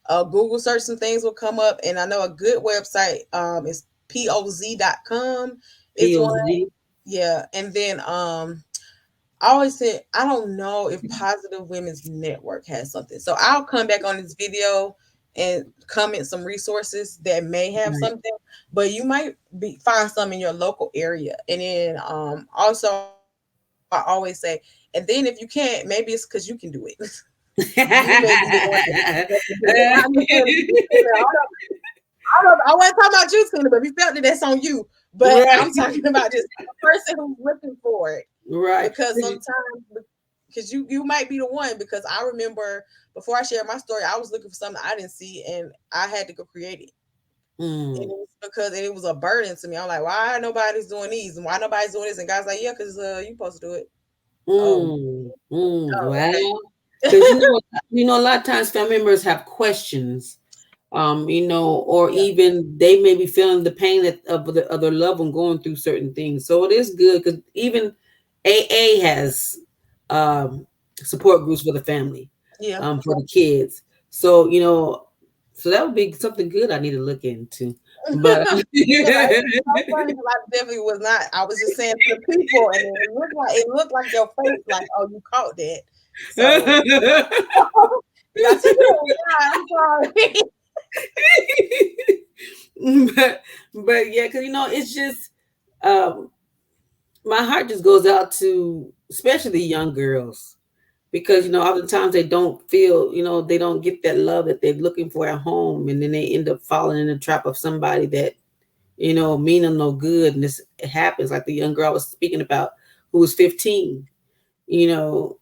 Speaker 2: Google search, some things will come up. And I know a good website is poz.com. It's one.
Speaker 1: POZ.
Speaker 2: Yeah. And then I always say I don't know if Positive Women's Network has something. So I'll come back on this video and comment some resources that may have
Speaker 1: Right.
Speaker 2: something, but you might find some in your local area. And then also I always say, and then if you can't, maybe it's because you can do it. You may be the one that can do it. I'm just saying, if you can do it, I wasn't talking about you, Tina, but if you felt it, that's on you. But I'm
Speaker 1: Right.
Speaker 2: talking about just a person who's looking for it,
Speaker 1: Right.
Speaker 2: because sometimes, because you might be the one, because I remember before I shared my story, I was looking for something I didn't see, and I had to go create it. And
Speaker 1: Mm,
Speaker 2: it was because it was a burden to me. I'm like, why nobody's doing these, and why nobody's doing this? And God's like, yeah, because you supposed to do it. Oh, oh, okay.
Speaker 1: well, because a lot of times family members have questions, or
Speaker 2: Yeah,
Speaker 1: even they may be feeling the pain of the other loved one going through certain things. So it is good because even AA has um, support groups for the family,
Speaker 2: yeah.
Speaker 1: for the kids. So so that would be something good I need to look into. But
Speaker 2: Yeah, it's so funny because I definitely was not. I was just saying to the people, and it looked like your face, like, oh, you caught that. So you got to take it away. I'm sorry.
Speaker 1: but yeah, because it's just um my heart just goes out to especially the young girls because oftentimes they don't feel they don't get that love that they're looking for at home, and then they end up falling in the trap of somebody that mean them no good, and this it happens like the young girl I was speaking about who was 15, you know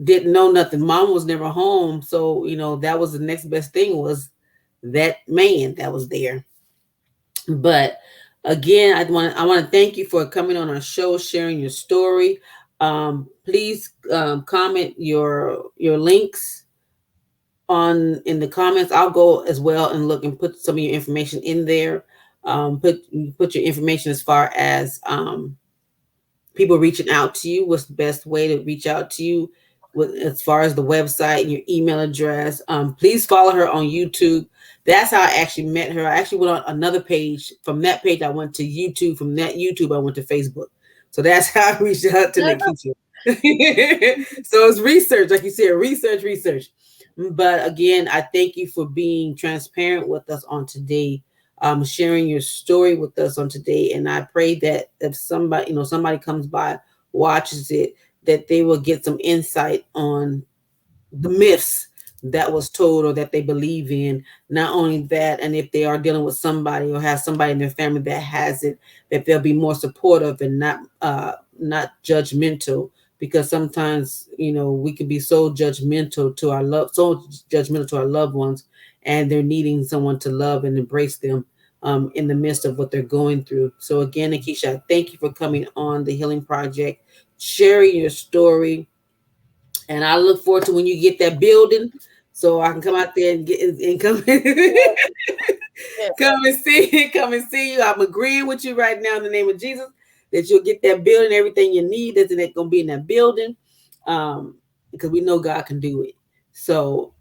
Speaker 1: didn't know nothing. Mom was never home, so that was the next best thing was that man that was there. But again, I want to thank you for coming on our show, sharing your story. Please comment your links on in the comments. I'll go as well and look and put some of your information in there. Put your information as far as people reaching out to you. What's the best way to reach out to you with as far as the website and your email address? Please follow her on YouTube. That's how I actually met her. I actually went on another page. From that page I went to YouTube. From that YouTube I went to Facebook. So that's how I reached out to Nakesia. So it's research, like you said, research. But again, I thank you for being transparent with us on today, sharing your story with us on today. And I pray that if somebody comes by, watches it, that they will get some insight on the myths that was told or that they believe in. Not only that, and if they are dealing with somebody or have somebody in their family that has it, that they'll be more supportive and not judgmental because sometimes we can be so judgmental to our loved ones, and they're needing someone to love and embrace them in the midst of what they're going through. So again, Nakesia, thank you for coming on the Healing Project, sharing your story, and I look forward to when you get that building so I can come out there and get and come
Speaker 2: Yeah, yeah.
Speaker 1: come and see come and see you. I'm agreeing with you right now in the name of Jesus that you'll get that building, everything you need that's gonna be in that building. Because we know God can do it. So,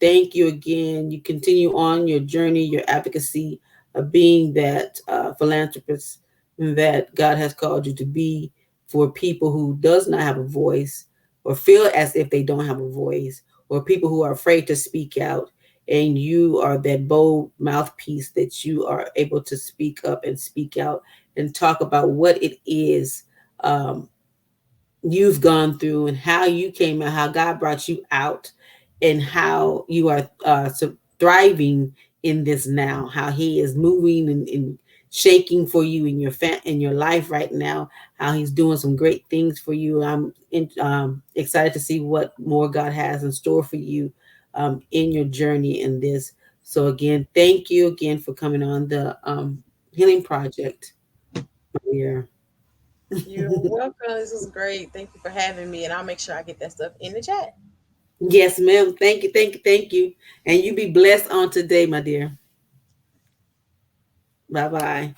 Speaker 1: thank you again. You continue on your journey, your advocacy of being that philanthropist that God has called you to be for people who does not have a voice or feel as if they don't have a voice, or people who are afraid to speak out, and you are that bold mouthpiece that you are able to speak up and speak out and talk about what it is um, you've gone through and how you came out, how God brought you out, and how you are thriving in this now, how He is moving and shaking for you in in your life right now, how He's doing some great things for you. Excited to see what more God has in store for you in your journey in this. So again, thank you again for coming on the Healing Project. Yeah.
Speaker 2: You're welcome. This was great. Thank you for having me, and I'll make sure I get that stuff in the chat.
Speaker 1: Yes, ma'am. Thank you, thank you, thank you. And you be blessed on today, my dear. Bye bye.